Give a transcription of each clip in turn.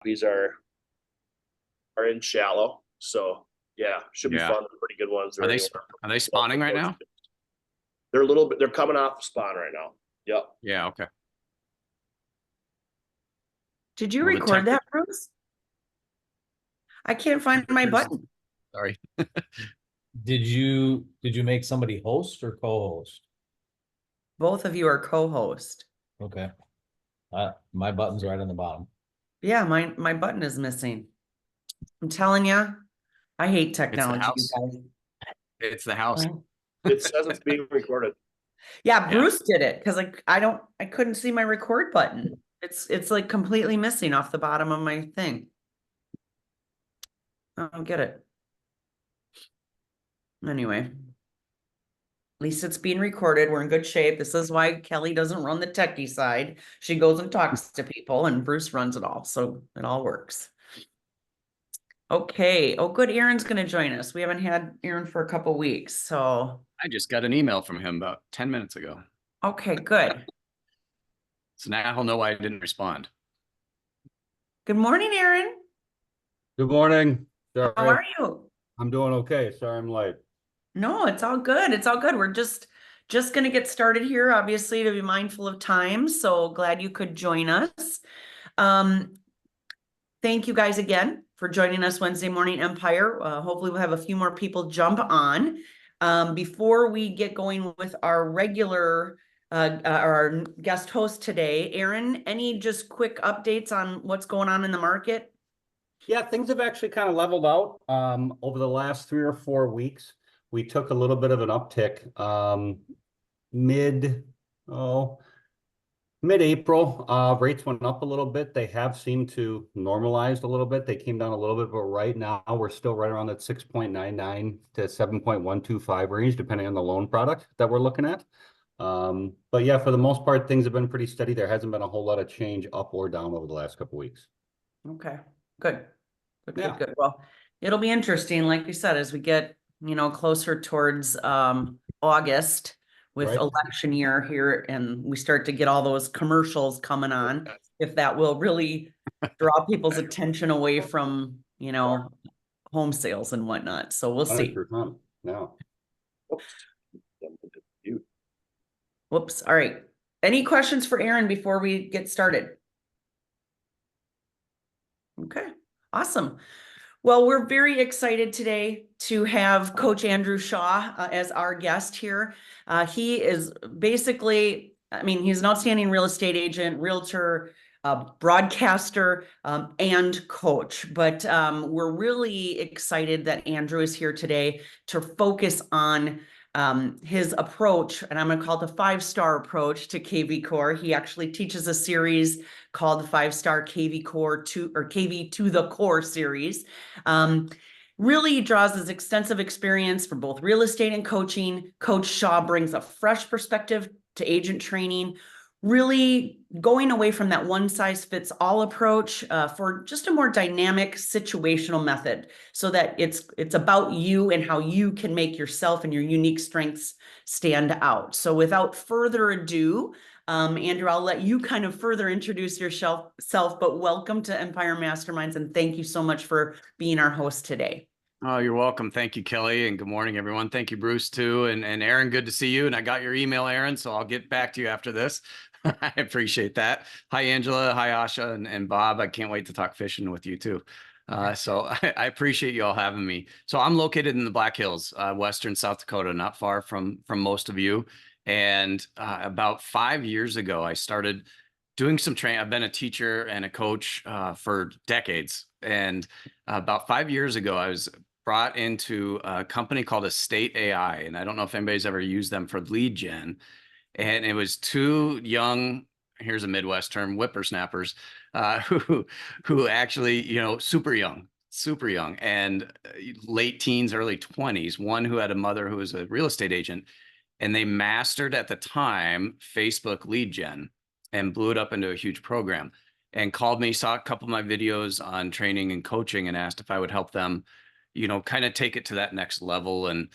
These are in shallow. So yeah, should be Yeah. fun. They're pretty good ones. Are They're they anywhere are they from spawning right now? they're a little bit, they're coming off the spawn right now. Yep. Yeah, okay. Did you Well, the record tech that, Bruce? I can't find my temperatures. button. Sorry. Did you make somebody host or co-host? Both of you are co-host. Okay. My button's right on the bottom. Yeah, my button is missing. I'm telling you, I hate technology, you house. guys. It's the house. It says it's being recorded. Yeah, Bruce did it because I couldn't see my record button. It's like completely missing off the bottom of my thing. I don't get it. Anyway, at least it's being recorded. We're in good shape. This is why Kelly doesn't run the techie side. She goes and talks to people, and Bruce runs it all. So it all works. Okay. Oh, good. Aaron's going to join us. We haven't had Aaron for a couple weeks. So I just got an email from him about 10 minutes ago. okay, good. So now he'll know why I didn't respond. Good morning, Aaron. Good morning. Sorry. How are you? I'm doing okay. Sorry I'm late. No, it's all good. It's all good. We're just going to get started here, obviously, to be mindful of time. So glad you could join us. Thank you guys again for joining us Wednesday Morning Empire. Hopefully we'll have a few more people jump on. Before we get going with our regular our guest host today, Aaron, any just quick updates on what's going on in the market? Yeah, things have actually kind of leveled out over the last 3 or 4 weeks. We took a little bit of an uptick mid-April. Rates went up a little bit. They have seemed to normalize a little bit. They came down a little bit, but right now we're still right around that 6.99 to 7.125 range, depending on the loan product that we're looking at. But yeah, for the most part, things have been pretty steady. There hasn't been a whole lot of change up or down over the last couple of weeks. Okay, good. Yeah. Good. Well, it'll be interesting, like you said, as we get, closer towards August with Right. election year here, and we start to get all those commercials coming on, if that will really draw people's attention away from, home sales and whatnot. So we'll see. 100%. No. Whoops. All right. Any questions for Aaron before we get started? Okay, awesome. Well, we're very excited today to have Coach Andrew Shaw as our guest here. He is basically, he's an outstanding real estate agent, realtor, broadcaster, and coach. But we're really excited that Andrew is here today to focus on his approach, and I'm going to call it the 5-star approach to KVCORE. He actually teaches a series called the 5-star KVCORE KV to the Core series. Really draws his extensive experience for both real estate and coaching. Coach Shaw brings a fresh perspective to agent training, really going away from that one-size-fits-all approach for just a more dynamic situational method, so that it's about you and how you can make yourself and your unique strengths stand out. So without further ado, Andrew, I'll let you kind of further introduce yourself, but welcome to Empire Masterminds, and thank you so much for being our host today. Oh, you're welcome. Thank you, Kelly, and good morning, everyone. Thank you, Bruce, too, and Aaron, good to see you. And I got your email, Aaron, so I'll get back to you after this. I appreciate that. Hi, Angela. Hi, Asha and Bob. I can't wait to talk fishing with you, too. So I appreciate you all having me. So I'm located in the Black Hills, Western South Dakota, not far from most of you. And about 5 years ago, I started doing some training. I've been a teacher and a coach for decades. And about 5 years ago, I was brought into a company called Estate AI. And I don't know if anybody's ever used them for lead gen. And it was 2 young, here's a Midwest term, whippersnappers, who actually, super young, and late teens, early 20s. One who had a mother who was a real estate agent, and they mastered at the time Facebook lead gen and blew it up into a huge program. And called me, saw a couple of my videos on training and coaching, and asked if I would help them, kind of take it to that next level. And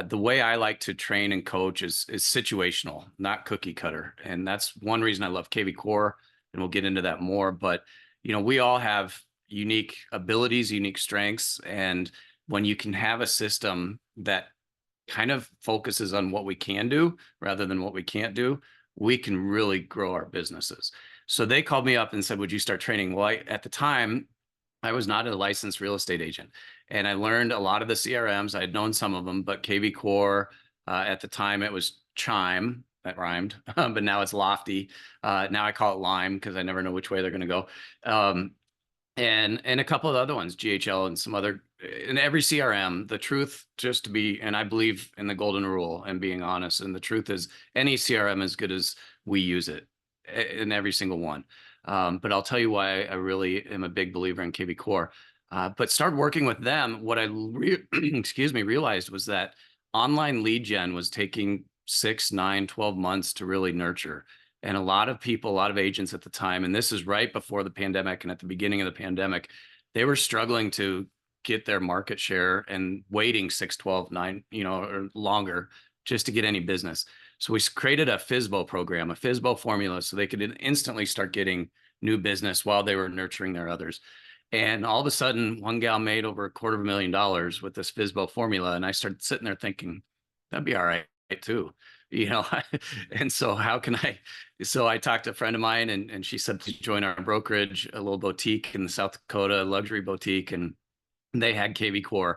the way I like to train and coach is situational, not cookie cutter. And that's one reason I love KVCORE, and we'll get into that more. But we all have unique abilities, unique strengths. And when you can have a system that kind of focuses on what we can do rather than what we can't do, we can really grow our businesses. So they called me up and said, would you start training? Well, at the time, I was not a licensed real estate agent. And I learned a lot of the CRMs. I had known some of them, but KVCORE, at the time it was Chime, that rhymed, but now it's Lofty. Now I call it Lime because I never know which way they're going to go. And a couple of other ones, GHL and some other, in every CRM, the truth just to be, and I believe in the golden rule and being honest. And the truth is any CRM as good as we use it in every single one. But I'll tell you why I really am a big believer in KVCORE. But started working with them. What I realized was that online lead gen was taking 6, 9, 12 months to really nurture. And a lot of people, a lot of agents at the time, and this is right before the pandemic and at the beginning of the pandemic, they were struggling to get their market share and waiting 6, 12, 9, or longer just to get any business. So we created a FSBO program, a FSBO formula, so they could instantly start getting new business while they were nurturing their others. And all of a sudden, one gal made over $250,000 with this FSBO formula. And I started sitting there thinking, that'd be all right too. And so so I talked to a friend of mine and she said, please join our brokerage, a little boutique in the South Dakota, luxury boutique. And they had KVCORE.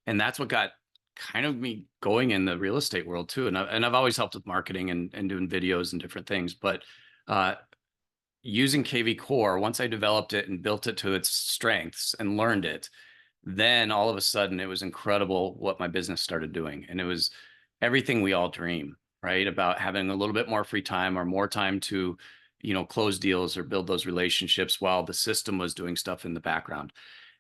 And that's what got kind of me going in the real estate world too. And I've always helped with marketing and doing videos and different things, but using KVCORE, once I developed it and built it to its strengths and learned it, then all of a sudden it was incredible what my business started doing. And it was everything we all dream, right? About having a little bit more free time or more time to, close deals or build those relationships while the system was doing stuff in the background.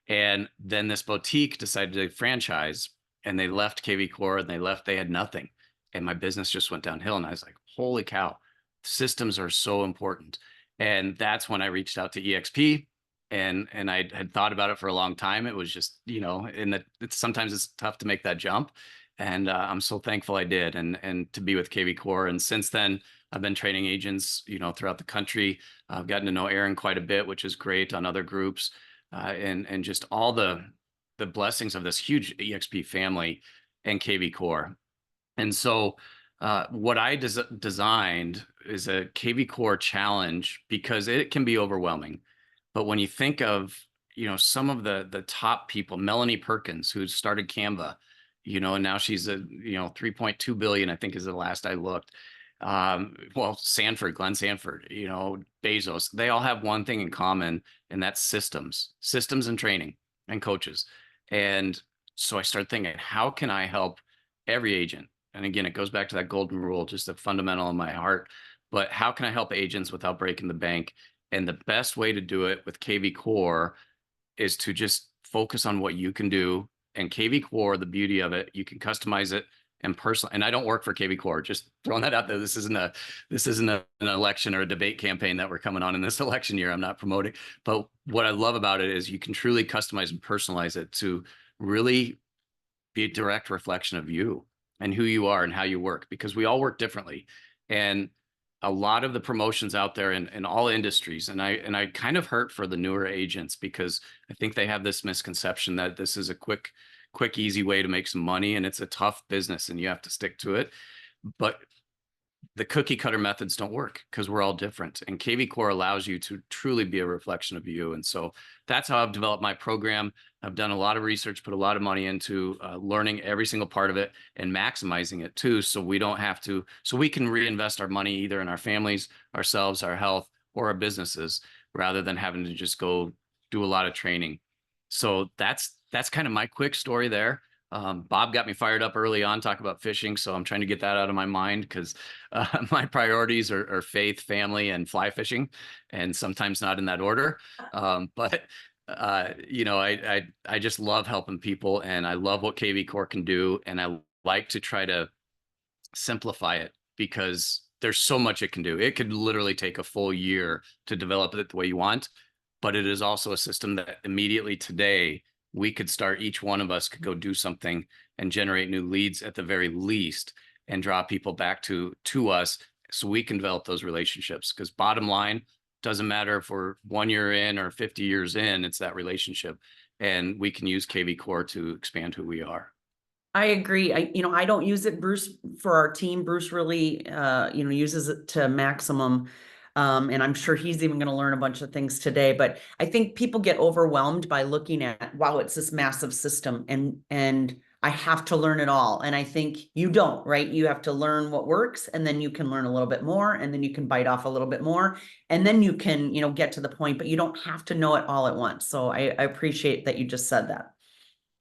And then this boutique decided to franchise and they left KVCORE and they had nothing. And my business just went downhill. And I was like, holy cow, systems are so important. And that's when I reached out to EXP and I had thought about it for a long time. It was just, sometimes it's tough to make that jump. And I'm so thankful I did and to be with KVCORE. And since then, I've been training agents, throughout the country. I've gotten to know Aaron quite a bit, which is great on other groups. And just all the blessings of this huge EXP family and KVCORE. And so what I designed is a KVCORE challenge because it can be overwhelming. But when you think of, some of the top people, Melanie Perkins, who started Canva, and now she's a, 3.2 billion, I think is the last I looked. Glenn Sanford, Bezos, they all have one thing in common, and that's systems and training and coaches. And so I started thinking, how can I help every agent? And again, it goes back to that golden rule, just a fundamental in my heart, but how can I help agents without breaking the bank? And the best way to do it with KVCORE is to just focus on what you can do. And KVCORE, the beauty of it, you can customize it and personal. And I don't work for KVCORE, just throwing that out there. This isn't an election or a debate campaign that we're coming on in this election year. I'm not promoting, but what I love about it is you can truly customize and personalize it to really be a direct reflection of you and who you are and how you work, because we all work differently. And a lot of the promotions out there in all industries, and I kind of hurt for the newer agents because I think they have this misconception that this is a quick, easy way to make some money, and it's a tough business and you have to stick to it. But the cookie cutter methods don't work because we're all different, and KVCORE allows you to truly be a reflection of you. And so that's how I've developed my program. I've done a lot of research, put a lot of money into learning every single part of it and maximizing it too. So we don't have to, so we can reinvest our money either in our families, ourselves, our health, or our businesses, rather than having to just go do a lot of training. So that's kind of my quick story there. Bob got me fired up early on, talk about fishing. So I'm trying to get that out of my mind because my priorities are faith, family, and fly fishing, and sometimes not in that order. But I just love helping people, and I love what KVCORE can do. And I like to try to simplify it because there's so much it can do. It could literally take a full year to develop it the way you want, but it is also a system that immediately today we could start, each one of us could go do something and generate new leads at the very least and draw people back to us so we can develop those relationships. Because bottom line, doesn't matter if we're 1 year in or 50 years in, it's that relationship. And we can use KVCORE to expand who we are. I agree. I don't use it, Bruce, for our team. Bruce really, uses it to maximum. And I'm sure he's even going to learn a bunch of things today, but I think people get overwhelmed by looking at, wow, it's this massive system and I have to learn it all. And I think you don't, right? You have to learn what works, and then you can learn a little bit more, and then you can bite off a little bit more, and then you can, get to the point, but you don't have to know it all at once. So I appreciate that you just said that.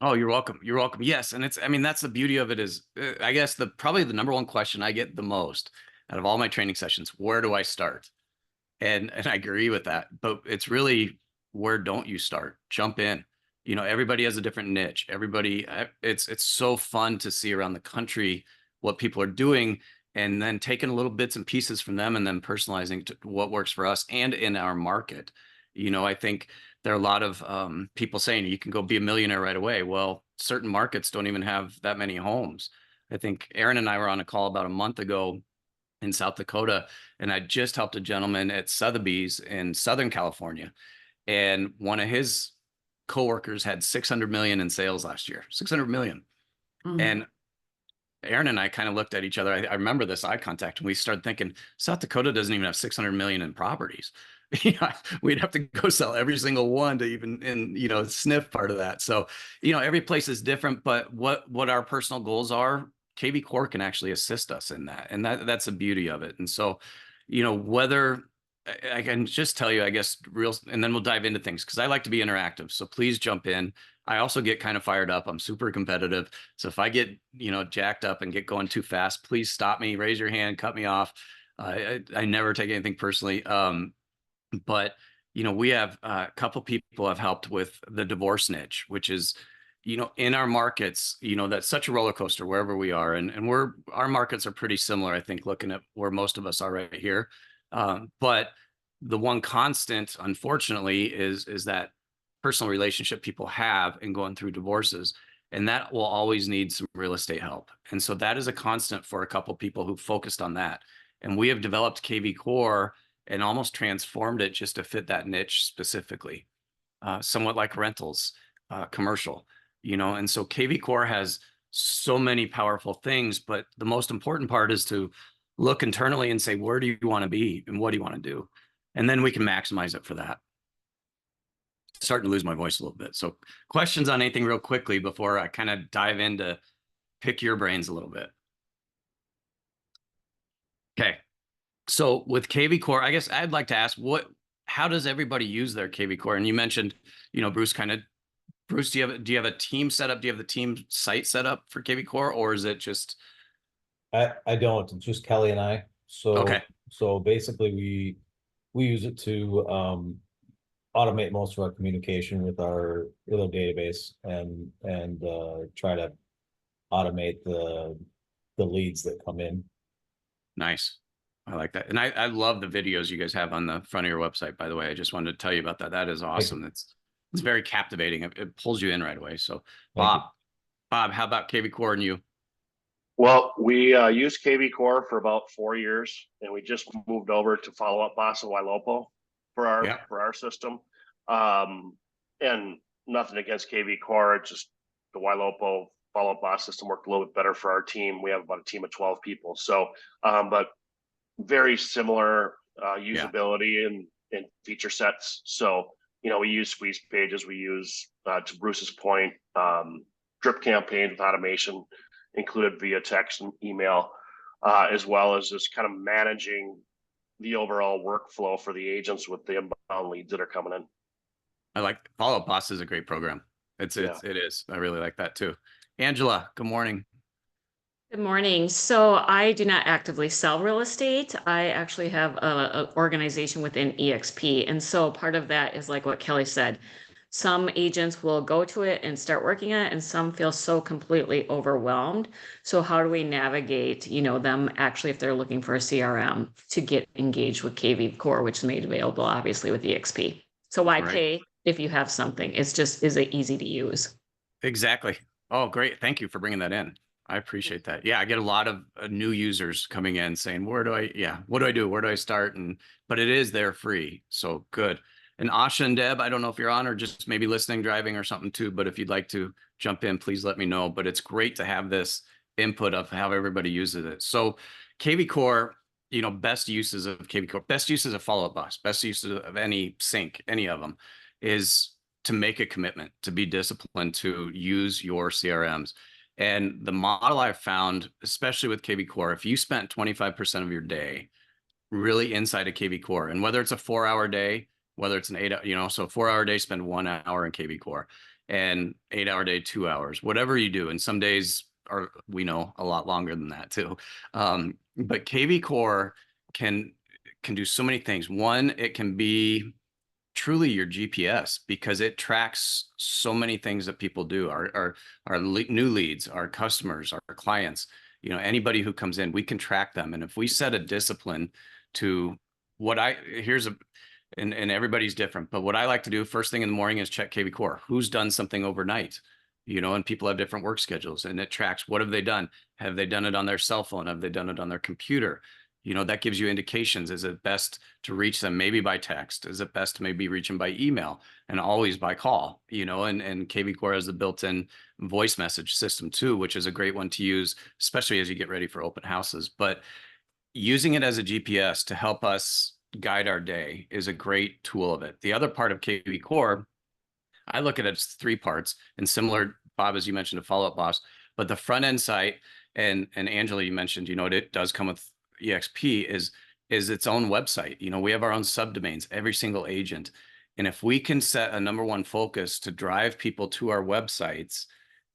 Oh, you're welcome. You're welcome. Yes. And that's the beauty of it is, I guess probably the number one question I get the most out of all my training sessions, where do I start? And I agree with that, but it's really, where don't you start? Jump in. Everybody has a different niche. It's so fun to see around the country what people are doing, and then taking little bits and pieces from them and then personalizing to what works for us and in our market. I think there are a lot of people saying you can go be a millionaire right away. Well, certain markets don't even have that many homes. I think Aaron and I were on a call about a month ago in South Dakota, and I just helped a gentleman at Sotheby's in Southern California, and one of his coworkers had 600 million in sales last year. 600 million. Mhm. And Aaron and I kind of looked at each other. I remember this eye contact, and we started thinking, South Dakota doesn't even have 600 million in properties. We'd have to go sell every single one to even sniff part of that. So, every place is different, but what our personal goals are, KVCORE can actually assist us in that. And that's the beauty of it. And so, whether I can just tell you, I guess, and then we'll dive into things, because I like to be interactive. So please jump in. I also get kind of fired up. I'm super competitive. So if I get, jacked up and get going too fast, please stop me, raise your hand, cut me off. I never take anything personally. But we have a couple people have helped with the divorce niche, which is, in our markets, that's such a roller coaster wherever we are. And our markets are pretty similar, I think, looking at where most of us are right here. But the one constant, unfortunately, is that personal relationship people have in going through divorces, and that will always need some real estate help. And so that is a constant for a couple people who focused on that. And we have developed KVCORE and almost transformed it just to fit that niche specifically, somewhat like rentals, commercial, and so KVCORE has so many powerful things, but the most important part is to look internally and say, where do you want to be and what do you want to do? And then we can maximize it for that. Starting to lose my voice a little bit. So questions on anything real quickly before I kind of dive into pick your brains a little bit. Okay. So with KVCORE, I guess I'd like to ask, how does everybody use their KVCORE? And you mentioned, Bruce, do you have a team set up? Do you have the team site set up for KVCORE, or is it just? I don't, it's just Kelly and I. So, Okay. So basically we use it to, automate most of our communication with our database and try to automate the leads that come in. Nice. I like that. And I love the videos you guys have on the front of your website, by the way. I just wanted to tell you about that. That is awesome. It's very captivating. It pulls you in right away. So Bob, how about KVCORE and you? Well, we used KVCORE for about 4 years, and we just moved over to Follow Up Boss and Wailopo for our system. And nothing against KVCORE, it's just the Wailopo Follow Up Boss system worked a little bit better for our team. We have about a team of 12 people. So, but very similar usability and feature sets. So, we use squeeze pages. We use, to Bruce's point, drip campaigns with automation included via text and email, as well as just kind of managing the overall workflow for the agents with the inbound leads that are coming in. I like Follow Up Boss is a great program. It is. I really like that too. Angela, good morning. Good morning. So I do not actively sell real estate. I actually have an organization within EXP. And so part of that is like what Kelly said. Some agents will go to it and start working on it, and some feel so completely overwhelmed. So how do we navigate, them actually, if they're looking for a CRM, to get engaged with KVCORE, which is made available obviously with EXP. So why pay if you have something? Is it easy to use? Exactly. Oh, great. Thank you for bringing that in. I appreciate that. Yeah, I get a lot of new users coming in saying, what do I do? Where do I start? But it is there free. So good. And Asha and Deb, I don't know if you're on or just maybe listening, driving or something too, but if you'd like to jump in, please let me know. But it's great to have this input of how everybody uses it. So KVCORE, best uses of KVCORE, best uses of Follow Up Boss, best uses of any sync, any of them, is to make a commitment, to be disciplined, to use your CRMs. And the model I've found, especially with KVCORE, if you spent 25% of your day really inside of KVCORE, and whether it's a 4-hour day, whether it's an 8, so a 4-hour day, spend 1 hour in KVCORE, and 8-hour day, 2 hours, whatever you do. And some days are, we know, a lot longer than that too. But KVCORE can do so many things. One, it can be truly your GPS because it tracks so many things that people do. Our new leads, our customers, our clients, anybody who comes in, we can track them. And if we set a discipline to and everybody's different, but what I like to do first thing in the morning is check KVCORE. Who's done something overnight? And people have different work schedules, and it tracks what have they done? Have they done it on their cell phone? Have they done it on their computer? That gives you indications. Is it best to reach them maybe by text? Is it best to maybe reach them by email, and always by call? And KVCORE has the built-in voice message system too, which is a great one to use, especially as you get ready for open houses. But using it as a GPS to help us guide our day is a great tool of it. The other part of KVCORE, I look at it as 3 parts, and similar, Bob, as you mentioned, a Follow Up Boss, but the front end site, and Angela, you mentioned, it does come with EXP is its own website. We have our own subdomains, every single agent. And if we can set a #1 focus to drive people to our websites,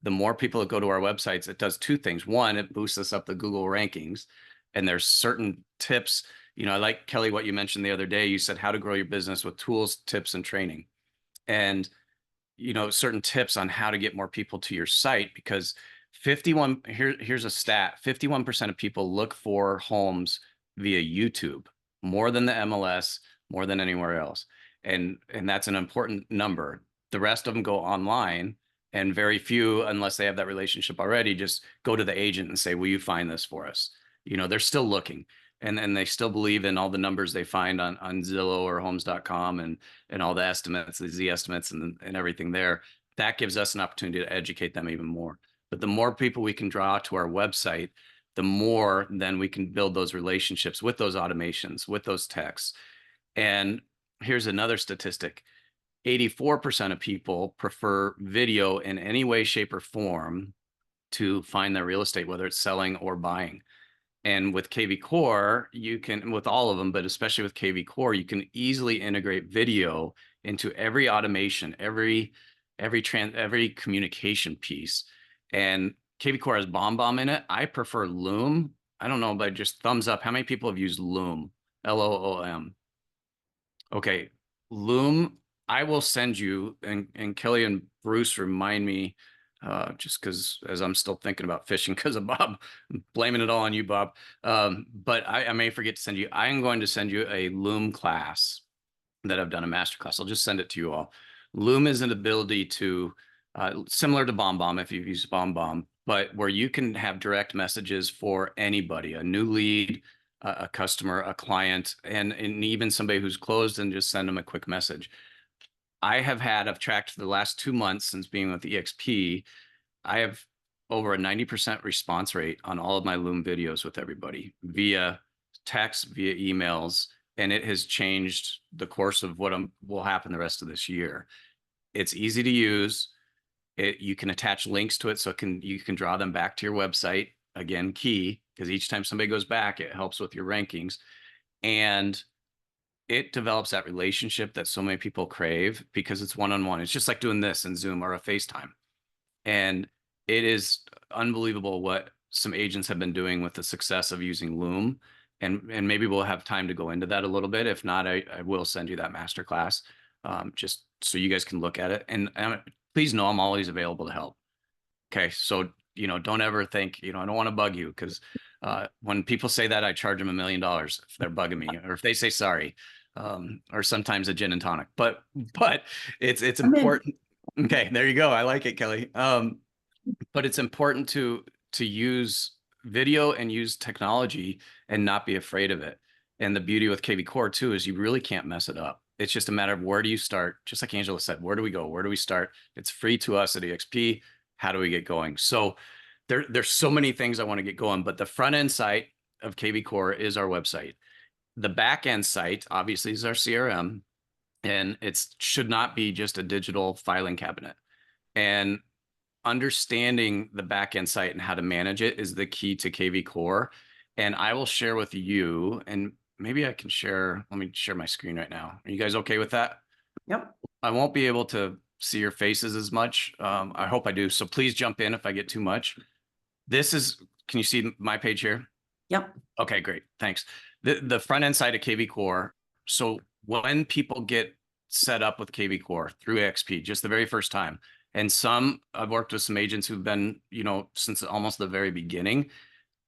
the more people that go to our websites, it does 2 things. One, it boosts us up the Google rankings. And there's certain tips, I like, Kelly, what you mentioned the other day. You said how to grow your business with tools, tips, and training. And, certain tips on how to get more people to your site, because here's a stat, 51% of people look for homes via YouTube, more than the MLS, more than anywhere else. And that's an important number. The rest of them go online, and very few, unless they have that relationship already, just go to the agent and say, will you find this for us? They're still looking, and they still believe in all the numbers they find on Zillow or homes.com and all the estimates, the Z estimates and everything there. That gives us an opportunity to educate them even more. But the more people we can draw to our website, the more then we can build those relationships with those automations, with those texts. And here's another statistic. 84% of people prefer video in any way, shape, or form to find their real estate, whether it's selling or buying. And with KVCORE, you can, with all of them, but especially with KVCORE, you can easily integrate video into every automation, every communication piece. And KVCORE has BombBomb in it. I prefer Loom. I don't know, but just thumbs up. How many people have used Loom? Loom. Okay, Loom. I will send you, and Kelly and Bruce remind me, just because as I'm still thinking about fishing because of Bob, I'm blaming it all on you, Bob. But I may forget to send you. I am going to send you a Loom class that I've done, a master class. I'll just send it to you all. Loom is an ability to, similar to BombBomb if you've used BombBomb, but where you can have direct messages for anybody, a new lead, a customer, a client, and even somebody who's closed, and just send them a quick message. I've tracked for the last 2 months since being with EXP, I have over a 90% response rate on all of my Loom videos with everybody via text, via emails, and it has changed the course of what will happen the rest of this year. It's easy to use. You can attach links to it, so you can draw them back to your website. Again, key, because each time somebody goes back, it helps with your rankings. And it develops that relationship that so many people crave because it's one-on-one. It's just like doing this in Zoom or a FaceTime. And it is unbelievable what some agents have been doing with the success of using Loom. And maybe we'll have time to go into that a little bit. If not, I will send you that masterclass, just so you guys can look at it. And please know I'm always available to help. Okay, so don't ever think, I don't want to bug you, because when people say that, I charge them $1 million if they're bugging me, or if they say sorry, or sometimes a gin and tonic. But it's important. Okay, there you go. I like it, Kelly. But it's important to to use video and use technology and not be afraid of it. And the beauty with KVCORE too is you really can't mess it up. It's just a matter of where do you start? Just like Angela said, where do we go? Where do we start? It's free to us at EXP. How do we get going? So there's so many things I want to get going, but the front end site of KVCORE is our website. The back end site obviously is our CRM, and it should not be just a digital filing cabinet. And understanding the back end site and how to manage it is the key to KVCORE. And I will share with you, and maybe I can share, let me share my screen right now. Are you guys okay with that? Yep. I won't be able to see your faces as much. I hope I do. So please jump in if I get too much. This is, can you see my page here? Yep. Okay, great. Thanks. The front end side of KVCORE. So when people get set up with KVCORE through EXP, just the very first time, and I've worked with some agents who've been, since almost the very beginning,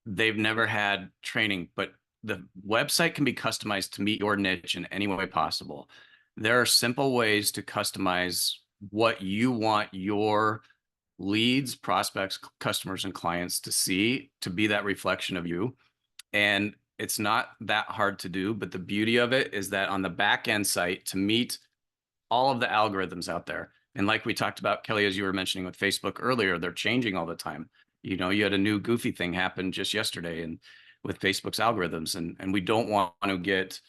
they've never had training, but the website can be customized to meet your niche in any way possible. There are simple ways to customize what you want your leads, prospects, customers, and clients to see, to be that reflection of you. And it's not that hard to do, but the beauty of it is that on the back end site, to meet all of the algorithms out there. And like we talked about, Kelly, as you were mentioning with Facebook earlier, they're changing all the time. You had a new goofy thing happen just yesterday and with Facebook's algorithms. And we don't want to get,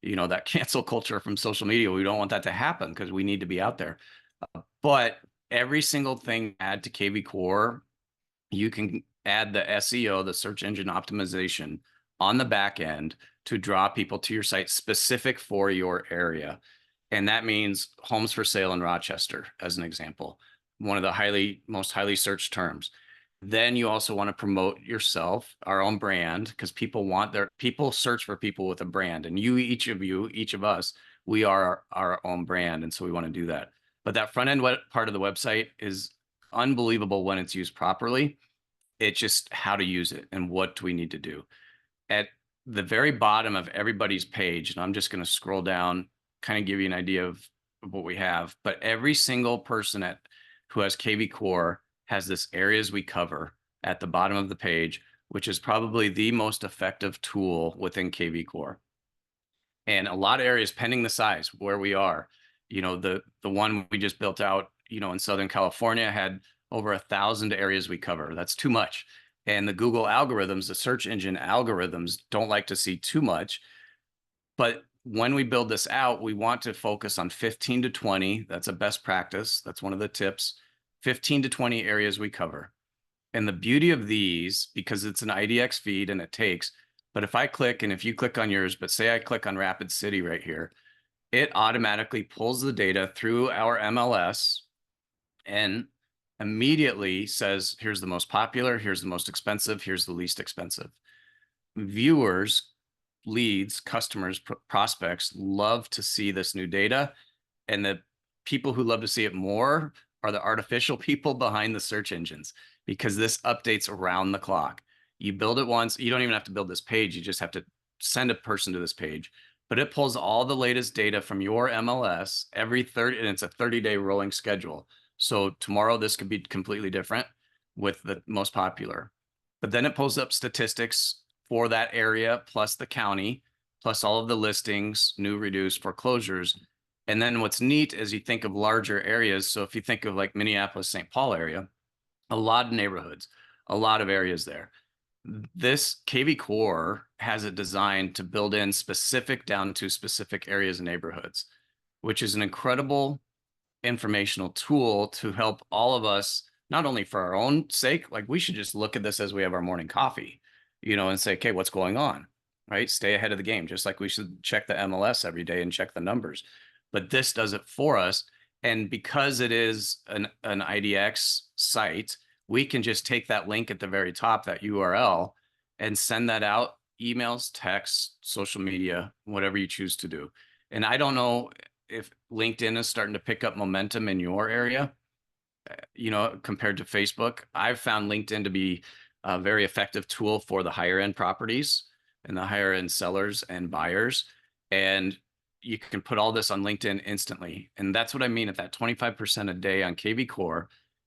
that cancel culture from social media. We don't want that to happen because we need to be out there. But every single thing add to KVCORE, you can add the SEO, the search engine optimization on the back end to draw people to your site specific for your area. And that means homes for sale in Rochester, as an example, one of the most highly searched terms. Then you also want to promote yourself, our own brand, because people search for people with a brand, and each of us, we are our own brand. And so we want to do that. But that front end part of the website is unbelievable when it's used properly. It's just how to use it and what do we need to do. At the very bottom of everybody's page, and I'm just going to scroll down, kind of give you an idea of what we have, but every single person who has KVCORE has this areas we cover at the bottom of the page, which is probably the most effective tool within KVCORE. And a lot of areas, pending the size where we are, the one we just built out, in Southern California had over 1,000 areas we cover. That's too much. And the Google algorithms, the search engine algorithms, don't like to see too much. But when we build this out, we want to focus on 15 to 20. That's a best practice. That's one of the tips. 15 to 20 areas we cover. And the beauty of these, because it's an IDX feed and it takes, but if I click, and if you click on yours, but say I click on Rapid City right here, it automatically pulls the data through our MLS and immediately says, here's the most popular, here's the most expensive, here's the least expensive. Viewers, leads, customers, prospects love to see this new data. And the people who love to see it more are the artificial people behind the search engines, because this updates around the clock. You build it once, you don't even have to build this page. You just have to send a person to this page, but it pulls all the latest data from your MLS every 30, and it's a 30-day rolling schedule. So tomorrow, this could be completely different with the most popular, but then it pulls up statistics for that area, plus the county, plus all of the listings, new, reduced, foreclosures. And then what's neat is you think of larger areas. So if you think of like Minneapolis, St. Paul area, a lot of neighborhoods, a lot of areas there. This KVCORE has it designed to build in down to specific areas and neighborhoods, which is an incredible informational tool to help all of us, not only for our own sake, like we should just look at this as we have our morning coffee, and say, okay, what's going on, right? Stay ahead of the game, just like we should check the MLS every day and check the numbers. But this does it for us. And because it is an IDX site, we can just take that link at the very top, that URL, and send that out, emails, texts, social media, whatever you choose to do. And I don't know if LinkedIn is starting to pick up momentum in your area, compared to Facebook. I've found LinkedIn to be a very effective tool for the higher end properties and the higher end sellers and buyers. And you can put all this on LinkedIn instantly. And that's what I mean at that 25% a day on KVCORE.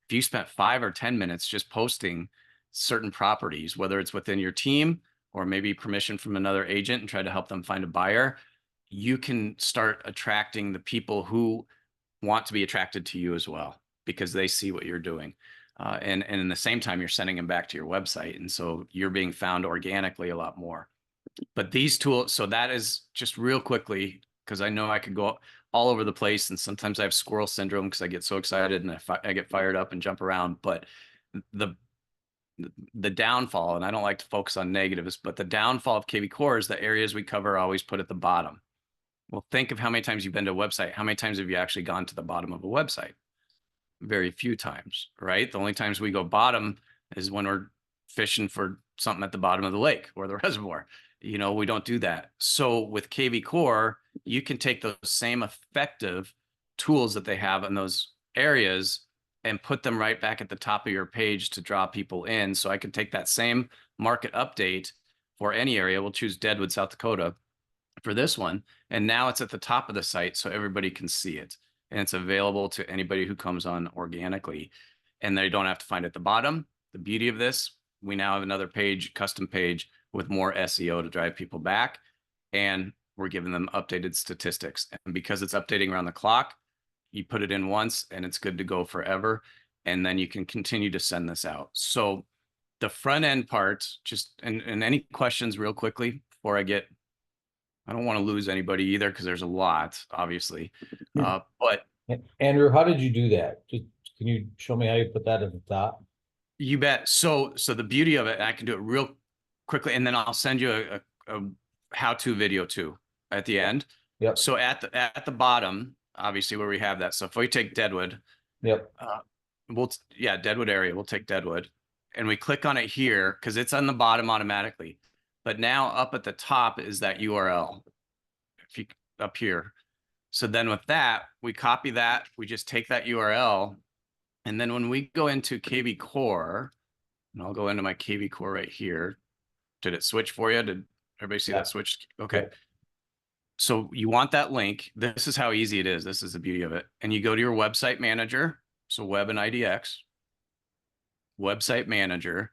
If you spent 5 or 10 minutes just posting certain properties, whether it's within your team or maybe permission from another agent and try to help them find a buyer, you can start attracting the people who want to be attracted to you as well, because they see what you're doing. And in the same time, you're sending them back to your website. And so you're being found organically a lot more. But these tools, so that is just real quickly, because I know I could go all over the place, and sometimes I have squirrel syndrome because I get so excited and I get fired up and jump around. But the downfall, and I don't like to focus on negatives, but the downfall of KVCORE is the areas we cover are always put at the bottom. Well, think of how many times you've been to a website. How many times have you actually gone to the bottom of a website? Very few times, right? The only times we go bottom is when we're fishing for something at the bottom of the lake or the reservoir. You know, we don't do that. So with KVCORE, you can take those same effective tools that they have in those areas and put them right back at the top of your page to draw people in. So I can take that same market update for any area. We'll choose Deadwood, South Dakota for this one. And now it's at the top of the site so everybody can see it. And it's available to anybody who comes on organically. And they don't have to find it at the bottom. The beauty of this, we now have another page, custom page with more SEO to drive people back. And we're giving them updated statistics. And because it's updating around the clock, you put it in once and it's good to go forever. And then you can continue to send this out. So the front end part, just, and any questions real quickly before I don't want to lose anybody either, because there's a lot, obviously. But Andrew, how did you do that? Just, can you show me how you put that at the top? you bet. So the beauty of it, and I can do it real quickly, and then I'll send you a how-to video too at the end. Yep. So at the bottom, obviously where we have that. So if we take Deadwood, Yep. Deadwood area, we'll take Deadwood, and we click on it here because it's on the bottom automatically. But now up at the top is that URL. If you up here. So then with that, we copy that, we just take that URL. And then when we go into KVCORE, and I'll go into my KVCORE right here. Did it switch for you? Did everybody see that switched? Okay. Yeah. So you want that link. This is how easy it is. This is the beauty of it. And you go to your website manager. So web and IDX, website manager,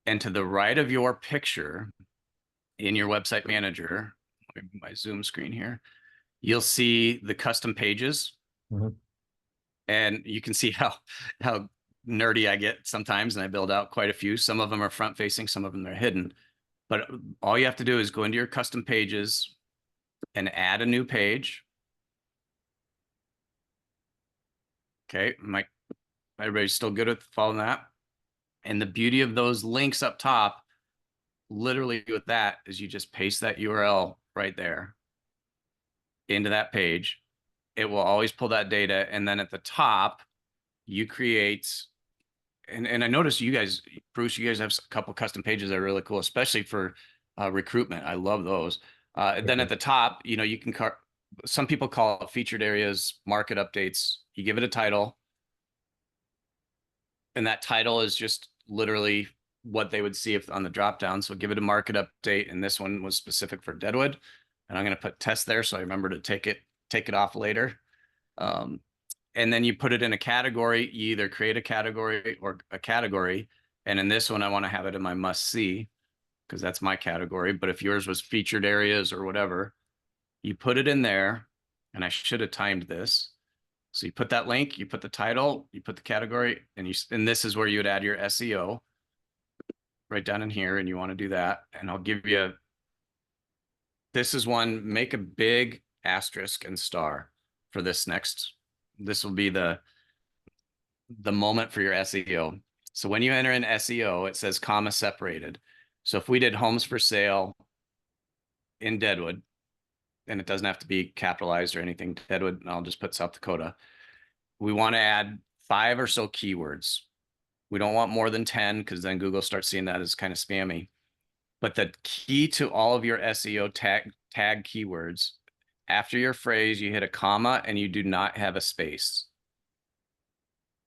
and to the right of your picture in your website manager, my Zoom screen here, you'll see the custom pages. Mhm. And you can see how nerdy I get sometimes, and I build out quite a few. Some of them are front facing, some of them are hidden. But all you have to do is go into your custom pages and add a new page. Okay, everybody's still good with following that? And the beauty of those links up top, literally with that, is you just paste that URL right there into that page. It will always pull that data. And then at the top, you create, and I noticed you guys, Bruce, you guys have a couple custom pages that are really cool, especially for recruitment. I love those. Then at the top, you know, you can, some people call it featured areas, market updates. You give it a title. And that title is just literally what they would see if on the drop down. So give it a market update. And this one was specific for Deadwood. And I'm going to put test there, so I remember to take it off later. And then you put it in a category. You either create a category or a category. And in this one, I want to have it in my must see, because that's my category. But if yours was featured areas or whatever, you put it in there. And I should have timed this. So you put that link, you put the title, you put the category, and this is where you would add your SEO right down in here. And you want to do that. And I'll give you, this is one, make a big asterisk and star for this next. This will be the moment for your SEO. So when you enter in SEO, it says comma separated. So if we did homes for sale in Deadwood, and it doesn't have to be capitalized or anything, Deadwood, and I'll just put South Dakota. We want to add 5 or so keywords. We don't want more than 10, because then Google starts seeing that as kind of spammy. But the key to all of your SEO tag keywords, after your phrase, you hit a comma and you do not have a space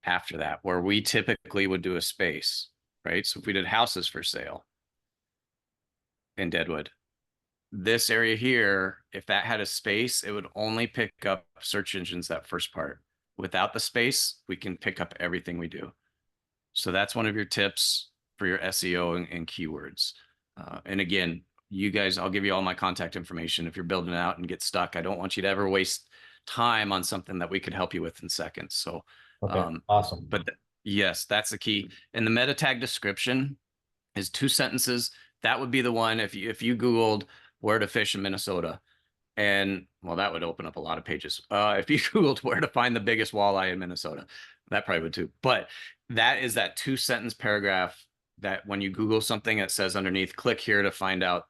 after that, where we typically would do a space, right? So if we did houses for sale in Deadwood, this area here, if that had a space, it would only pick up search engines, that first part. Without the space, we can pick up everything we do. So that's one of your tips for your SEO and keywords. And again, you guys, I'll give you all my contact information if you're building it out and get stuck. I don't want you to ever waste time on something that we could help you with in seconds. So, Okay, awesome. but yes, that's the key. And the meta tag description is 2 sentences. That would be the one if you Googled where to fish in Minnesota, and well, that would open up a lot of pages. If you Googled where to find the biggest walleye in Minnesota, that probably would too. But that is that 2-sentence paragraph that when you Google something, it says underneath, click here to find out,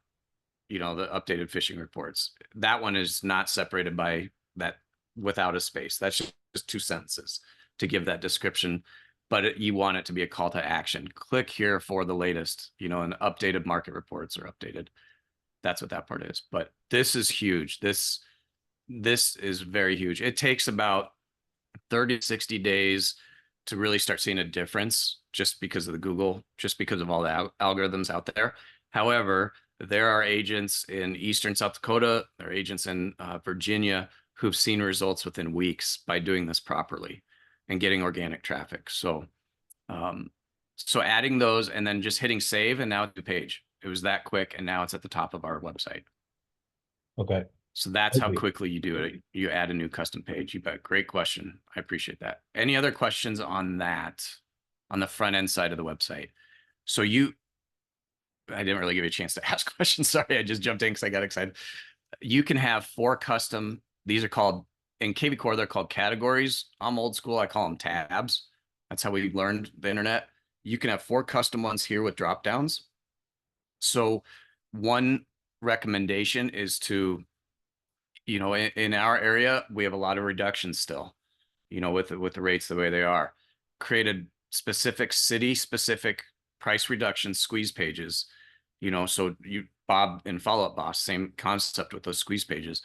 the updated fishing reports. That one is not separated by that without a space. That's just 2 sentences to give that description. But you want it to be a call to action. Click here for the latest, and updated market reports are updated. That's what that part is. But this is huge. This is very huge. It takes about 30 to 60 days to really start seeing a difference just because of the Google, just because of all the algorithms out there. However, there are agents in Eastern South Dakota, there are agents in Virginia who've seen results within weeks by doing this properly and getting organic traffic. So, so adding those and then just hitting save, and now it's the page. It was that quick, and now it's at the top of our website. Okay. So that's how quickly you do it. You add a new custom page. You bet. Great question. I appreciate that. Any other questions on that, on the front end side of the website? So I didn't really give you a chance to ask questions. Sorry, I just jumped in because I got excited. You can have 4 custom, these are called, in KVCORE, they're called categories. I'm old school, I call them tabs. That's how we learned the internet. You can have 4 custom ones here with drop downs. So one recommendation is to, in our area, we have a lot of reductions still, with the rates the way they are. Create a specific city-specific price reduction squeeze pages, so Bob and Follow Up Boss, same concept with those squeeze pages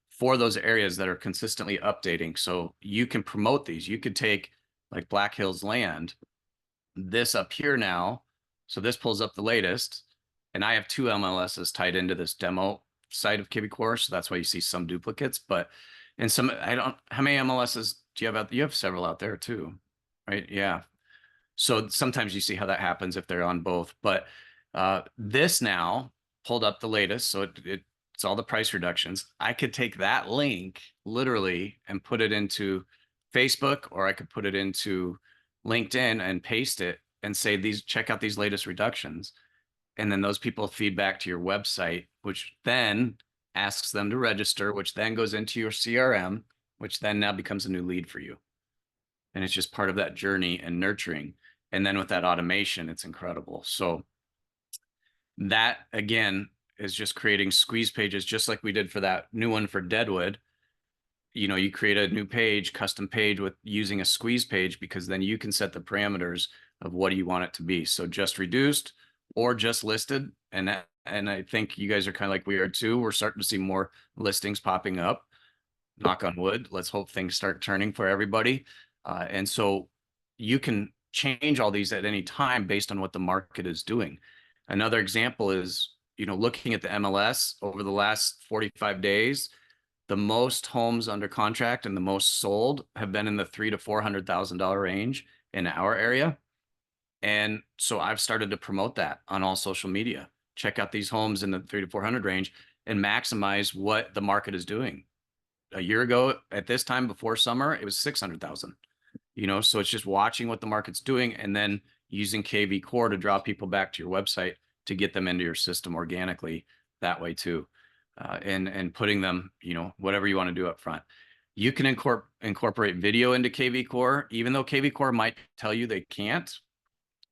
for those areas that are consistently updating. So you can promote these. You could take like Black Hills Land, this up here now. So this pulls up the latest, and I have 2 MLSs tied into this demo site of KVCORE. So that's why you see some duplicates, but in some, how many MLSs do you have out? You have several out there too, right? Yeah. So sometimes you see how that happens if they're on both, but this now pulled up the latest. So it's all the price reductions. I could take that link literally and put it into Facebook, or I could put it into LinkedIn and paste it and say, check out these latest reductions. And then those people feed back to your website, which then asks them to register, which then goes into your CRM, which then now becomes a new lead for you. And it's just part of that journey and nurturing. And then with that automation, it's incredible. So that, again, is just creating squeeze pages, just like we did for that new one for Deadwood. You create a new page, custom page with using a squeeze page, because then you can set the parameters of what do you want it to be. So just reduced or just listed. And I think you guys are kind of like we are too. We're starting to see more listings popping up. Knock on wood. Let's hope things start turning for everybody. And so you can change all these at any time based on what the market is doing. Another example is, looking at the MLS over the last 45 days, the most homes under contract and the most sold have been in the $300,000 to $400,000 range in our area. And so I've started to promote that on all social media. Check out these homes in the 300 to 400 range and maximize what the market is doing. A year ago at this time before summer, it was 600,000. So it's just watching what the market's doing and then using KVCORE to draw people back to your website to get them into your system organically that way too. And putting them, whatever you want to do up front. You can incorporate video into KVCORE, even though KVCORE might tell you they can't.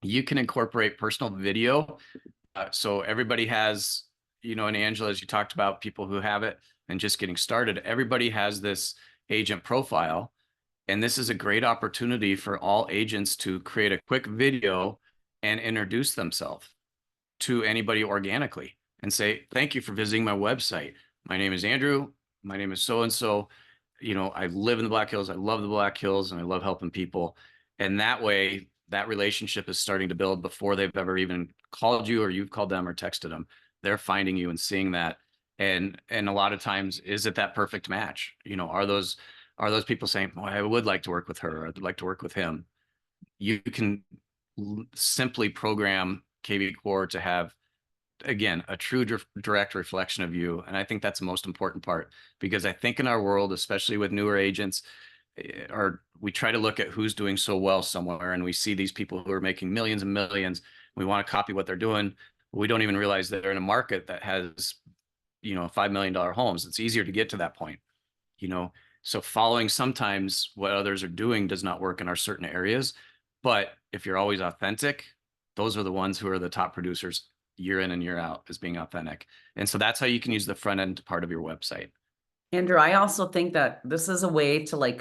You can incorporate personal video. So everybody has, and Angela, as you talked about, people who have it and just getting started, everybody has this agent profile. And this is a great opportunity for all agents to create a quick video and introduce themselves to anybody organically and say, thank you for visiting my website. My name is Andrew. My name is so-and-so. I live in the Black Hills. I love the Black Hills and I love helping people. And that way, that relationship is starting to build before they've ever even called you or you've called them or texted them. They're finding you and seeing that. And a lot of times, is it that perfect match? Are those people saying, oh, I would like to work with her, or I'd like to work with him? You can simply program KV Core to have, again, a true direct reflection of you. And I think that's the most important part, because I think in our world, especially with newer agents, we try to look at who's doing so well somewhere, and we see these people who are making millions and millions. We want to copy what they're doing. We don't even realize that they're in a market that has, $5 million homes. It's easier to get to that point, so following sometimes what others are doing does not work in our certain areas. But if you're always authentic, those are the ones who are the top producers year in and year out, as being authentic. And so that's how you can use the front end part of your website. Andrew, I also think that this is a way to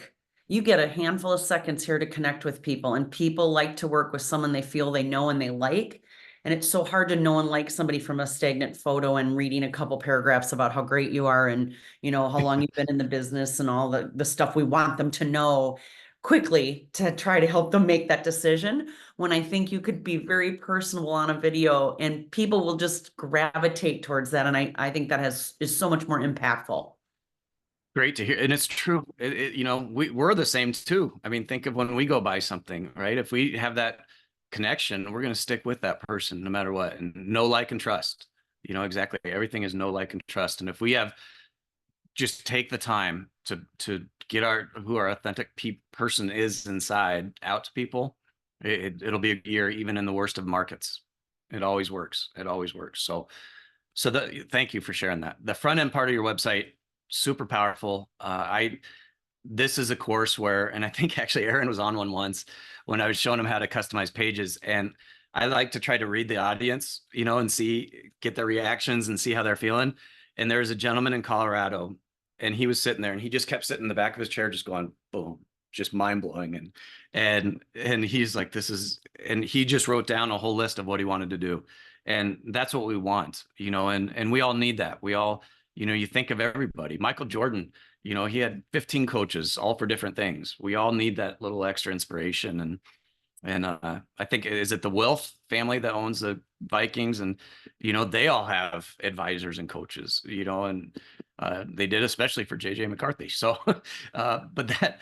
you get a handful of seconds here to connect with people, and people like to work with someone they feel they know and they like. And it's so hard to know and like somebody from a stagnant photo and reading a couple paragraphs about how great you are and, how long you've been in the business and all the stuff we want them to know quickly to try to help them make that decision. When I think you could be very personable on a video and people will just gravitate towards that. And I think that is so much more impactful. Great to hear. And it's true. We're the same too. I mean, think of when we go buy something, right? If we have that connection, we're going to stick with that person no matter what. And know, like, and trust, exactly. Everything is know, like, and trust. And if we just take the time to get who our authentic person is inside out to people, it'll be a year, even in the worst of markets. It always works. It always works. So thank you for sharing that. The front end part of your website, super powerful. This is a course where, and I think actually Aaron was on one once when I was showing him how to customize pages, and I like to try to read the audience, and get their reactions and see how they're feeling. And there was a gentleman in Colorado, and he was sitting there, and he just kept sitting in the back of his chair, just going, boom, just mind blowing. And he's like, and he just wrote down a whole list of what he wanted to do. And that's what we want, and we all need that. We all, you think of everybody. Michael Jordan, he had 15 coaches, all for different things. We all need that little extra inspiration. And I think, is it the Wilf family that owns the Vikings? And, they all have advisors and coaches, and they did, especially for JJ McCarthy. So, but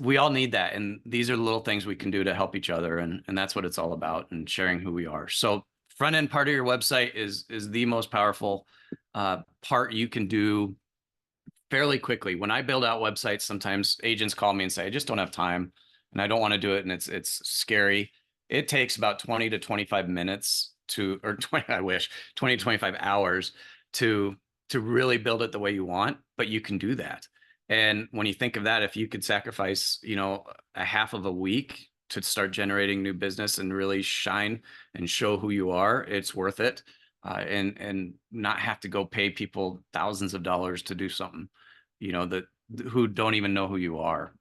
we all need that. And these are the little things we can do to help each other. And that's what it's all about, and sharing who we are. So front end part of your website is the most powerful part you can do fairly quickly. When I build out websites, sometimes agents call me and say, I just don't have time and I don't want to do it, and it's scary. It takes about 20 to 25 minutes or 20 to 25 hours to really build it the way you want, but you can do that. And when you think of that, if you could sacrifice, a half of a week to start generating new business and really shine and show who you are, it's worth it. And not have to go pay people thousands of dollars to do something, who don't even know who you are,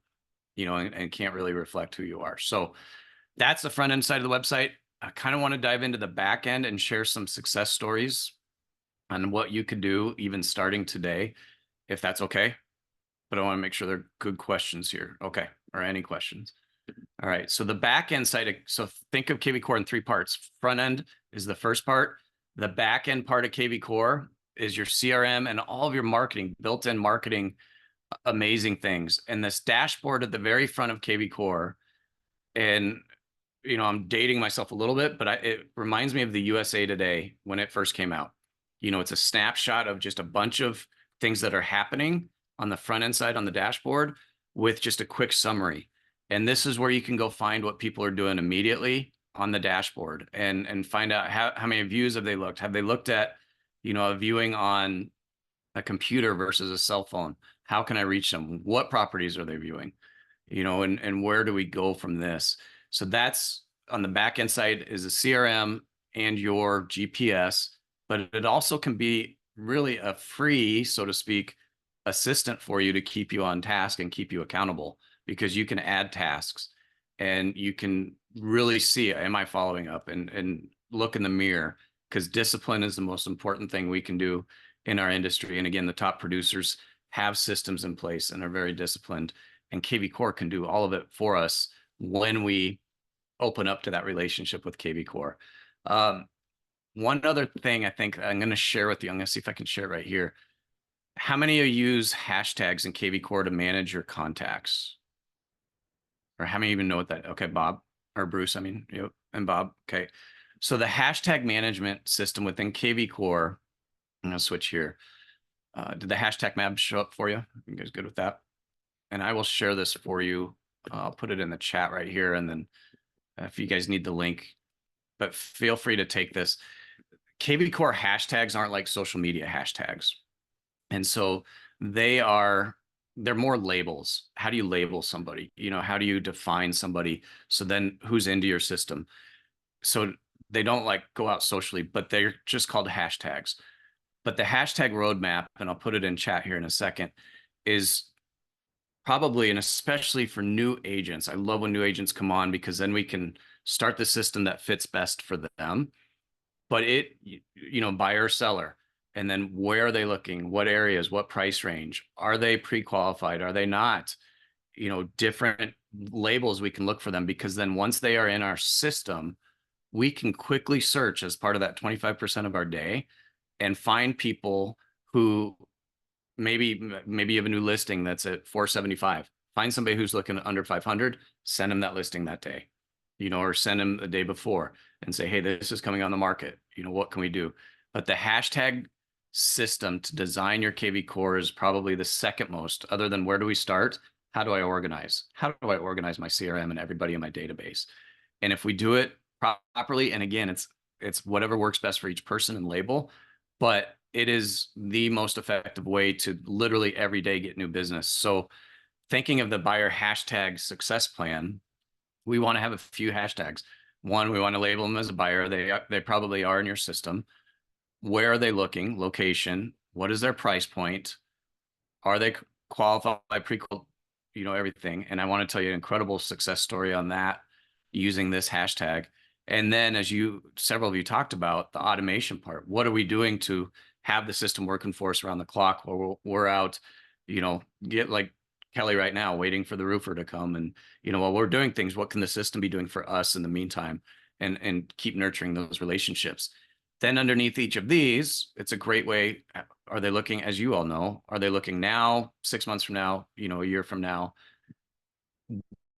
and can't really reflect who you are. So that's the front end side of the website. I kind of want to dive into the back end and share some success stories on what you could do even starting today, if that's okay. But I want to make sure they're good questions here. Okay. Or any questions. All right. So the back end side, so think of KV Core in three parts. Front end is the first part. The back end part of KV Core is your CRM and all of your marketing, built-in marketing, amazing things. And this dashboard at the very front of KV Core, and I'm dating myself a little bit, but it reminds me of the USA Today when it first came out. It's a snapshot of just a bunch of things that are happening on the front end side on the dashboard with just a quick summary. And this is where you can go find what people are doing immediately on the dashboard and find out how many views have they looked? Have they looked at, a viewing on a computer versus a cell phone? How can I reach them? What properties are they viewing? And where do we go from this? So that's on the back end side is a CRM and your GPS, but it also can be really a free, so to speak, assistant for you to keep you on task and keep you accountable, because you can add tasks and you can really see, am I following up, and look in the mirror, because discipline is the most important thing we can do in our industry. And again, the top producers have systems in place and are very disciplined, and KV Core can do all of it for us when we open up to that relationship with KV Core. One other thing I think I'm going to share with you, I'm going to see if I can share it right here. How many of you use hashtags in KV Core to manage your contacts? Or how many even know what that? Okay, Bob or Bruce, and Bob. Okay. So the hashtag management system within KVCORE, I'm going to switch here. Did the hashtag map show up for you? You guys good with that? And I will share this for you. I'll put it in the chat right here. And then if you guys need the link, but feel free to take this. KVCORE hashtags aren't like social media hashtags. And so they're more labels. How do you label somebody? You know, how do you define somebody? So then who's into your system? So they don't like go out socially, but they're just called hashtags. But the hashtag roadmap, and I'll put it in chat here in a second, is probably, and especially for new agents. I love when new agents come on because then we can start the system that fits best for them. But you know, buyer, seller, and then where are they looking? What areas? What price range? Are they pre-qualified? Are they not? You know, different labels we can look for them, because then once they are in our system, we can quickly search as part of that 25% of our day and find people who maybe you have a new listing that's at 475. Find somebody who's looking under 500, send them that listing that day, you know, or send them the day before and say, hey, this is coming on the market. You know, what can we do? But the hashtag system to design your KVCORE is probably the second most, other than where do we start? How do I organize? How do I organize my CRM and everybody in my database? And if we do it properly, and again, it's whatever works best for each person and label, but it is the most effective way to literally every day get new business. So thinking of the buyer hashtag success plan, we want to have a few hashtags. One, we want to label them as a buyer. They probably are in your system. Where are they looking? Location. What is their price point? Are they qualified, you know, everything. And I want to tell you an incredible success story on that using this hashtag. And then as several of you talked about the automation part, what are we doing to have the system working for us around the clock while we're out, you know, get like Kelly right now, waiting for the roofer to come. And, you know, while we're doing things, what can the system be doing for us in the meantime, and keep nurturing those relationships? Then underneath each of these, it's a great way. Are they looking, as you all know, are they looking now, 6 months from now, you know, a year from now?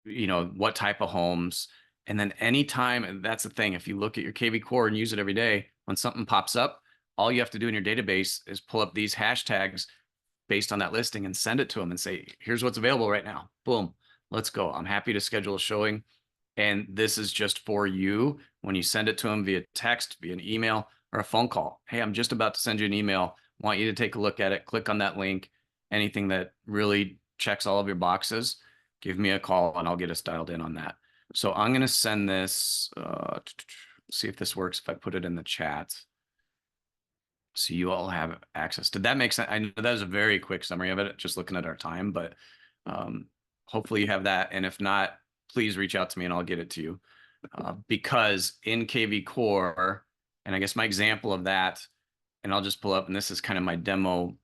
You know, what type of homes? And then anytime, and that's the thing, if you look at your KVCORE and use it every day, when something pops up, all you have to do in your database is pull up these hashtags based on that listing and send it to them and say, here's what's available right now. Boom, let's go. I'm happy to schedule a showing. And this is just for you when you send it to them via text, via an email, or a phone call. Hey, I'm just about to send you an email. Want you to take a look at it. Click on that link. Anything that really checks all of your boxes, give me a call and I'll get us dialed in on that. So I'm going to send this, see if this works if I put it in the chat. So you all have access. Did that make sense? I know that was a very quick summary of it, just looking at our time, but hopefully you have that. And if not, please reach out to me and I'll get it to you. Because in KVCORE, and I guess my example of that, and I'll just pull up, and this is kind of my demo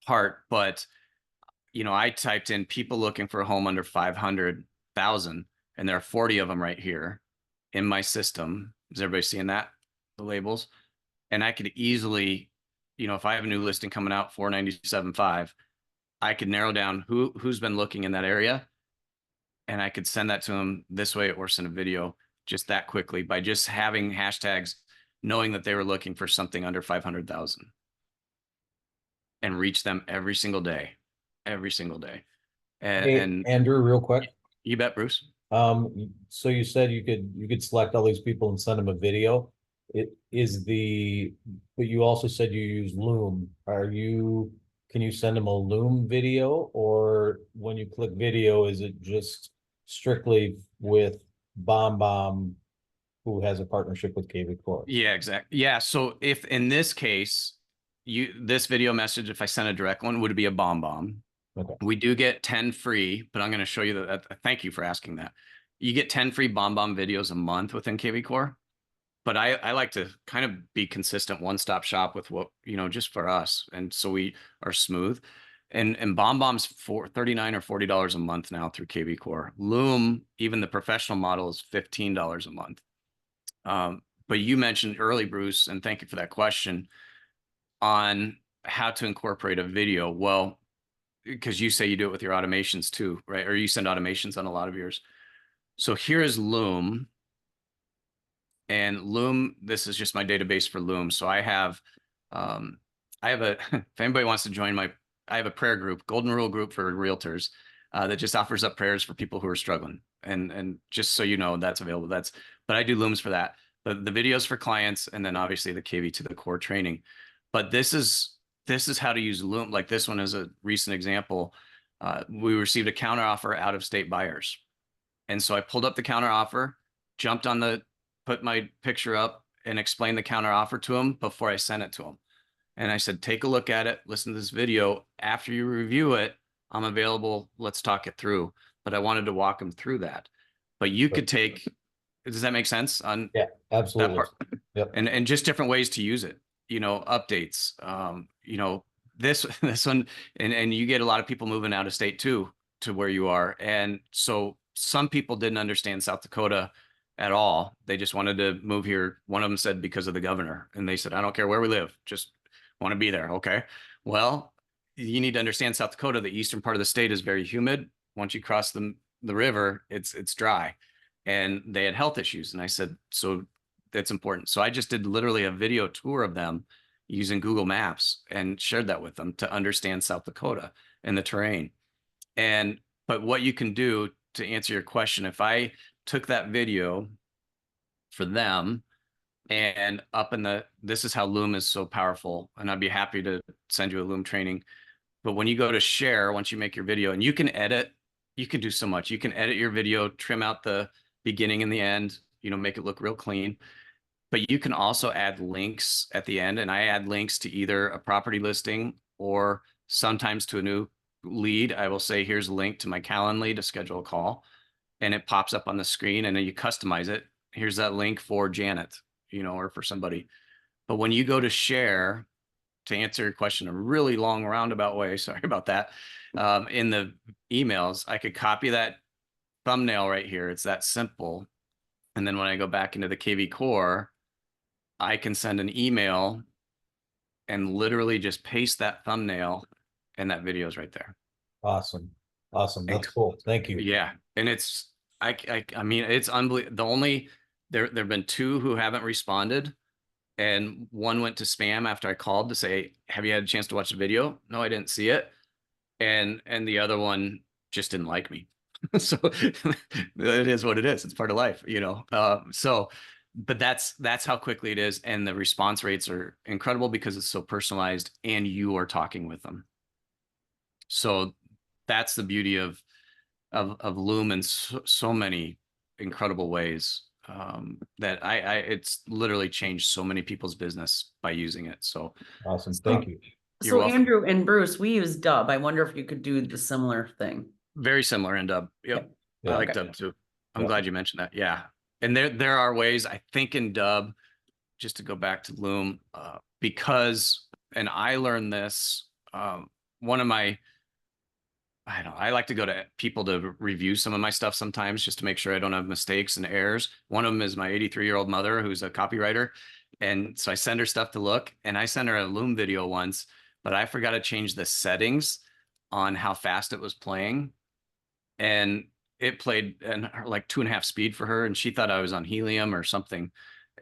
part, but you know, I typed in people looking for a home under 500,000, and there are 40 of them right here in my system. Is everybody seeing that? The labels? And I could easily, you know, if I have a new listing coming out, 497.5, I could narrow down who's been looking in that area, and I could send that to them this way or send a video just that quickly by just having hashtags, knowing that they were looking for something under 500,000, and reach them every single day. And Andrew, real quick. You bet, Bruce. So you said you could select all these people and send them a video. But you also said you use Loom. Can you send them a Loom video, or when you click video, is it just strictly with BombBomb, who has a partnership with KVCORE? Yeah, exactly. Yeah. So if in this case, this video message, if I sent a direct one, would be a BombBomb. Okay. We do get 10 free, but I'm going to show you that. Thank you for asking that. You get 10 free BombBomb videos a month within KVCORE. But I like to kind of be consistent, one-stop shop with what, you know, just for us. And so we are smooth. And BombBomb's for $39 or $40 a month now through KVCORE. Loom, even the professional model, is $15 a month. But you mentioned early, Bruce, and thank you for that question, on how to incorporate a video. Well, because you say you do it with your automations too, right? Or you send automations on a lot of yours. So here is Loom. And Loom, this is just my database for Loom. So I have a, if anybody wants to join I have a prayer group, Golden Rule group for realtors, that just offers up prayers for people who are struggling. And just so you know, that's available. But I do Looms for that. The videos for clients, and then obviously the KV to the core training. But this is how to use Loom. Like this one is a recent example. We received a counter offer out of state buyers. And so I pulled up the counter offer, jumped on put my picture up and explained the counter offer to them before I sent it to them. And I said, take a look at it, listen to this video. After you review it, I'm available. Let's talk it through. But I wanted to walk them through that. But you could take, does that make sense on Yeah, absolutely. that part? Yep. And just different ways to use it, updates, this one, and you get a lot of people moving out of state too, to where you are. And so some people didn't understand South Dakota at all. They just wanted to move here. One of them said because of the governor, and they said, I don't care where we live, just want to be there. Okay. Well, you need to understand South Dakota, the eastern part of the state is very humid. Once you cross the river, it's dry, and they had health issues. And I said, so that's important. So I just did literally a video tour of them using Google Maps and shared that with them to understand South Dakota and the terrain. But what you can do to answer your question, if I took that video for them and this is how Loom is so powerful, and I'd be happy to send you a Loom training. But when you go to share, once you make your video, and you can edit, you can do so much. You can edit your video, trim out the beginning and the end, make it look real clean. But you can also add links at the end. And I add links to either a property listing or sometimes to a new lead. I will say, here's a link to my Calendly to schedule a call. And it pops up on the screen, and then you customize it. Here's that link for Janet, or for somebody. But when you go to share, to answer your question, a really long roundabout way, sorry about that, in the emails, I could copy that thumbnail right here. It's that simple. And then when I go back into the KV Core, I can send an email and literally just paste that thumbnail, and that video is right there. Awesome. That's cool. Thank you. Yeah. And I mean, it's unbelievable. There have been 2 who haven't responded, and one went to spam after I called to say, have you had a chance to watch the video? No, I didn't see it. And the other one just didn't like me. So it is what it is. It's part of life, but that's how quickly it is. And the response rates are incredible because it's so personalized and you are talking with them. So that's the beauty of Loom in so many incredible ways, that it's literally changed so many people's business by using it. So awesome. Thank you. So welcome. Andrew and Bruce, we use Dub. I wonder if you could do the similar thing. Very similar in Dub. Yep. I like Dub too. I'm glad you mentioned that. Yeah. And there are ways, I think, in Dub, just to go back to Loom, because, and I learned this, one of my, I like to go to people to review some of my stuff sometimes just to make sure I don't have mistakes and errors. One of them is my 83-year-old mother, who's a copywriter. And so I send her stuff to look, and I sent her a Loom video once, but I forgot to change the settings on how fast it was playing. And it played like 2.5 speed for her. And she thought I was on helium or something.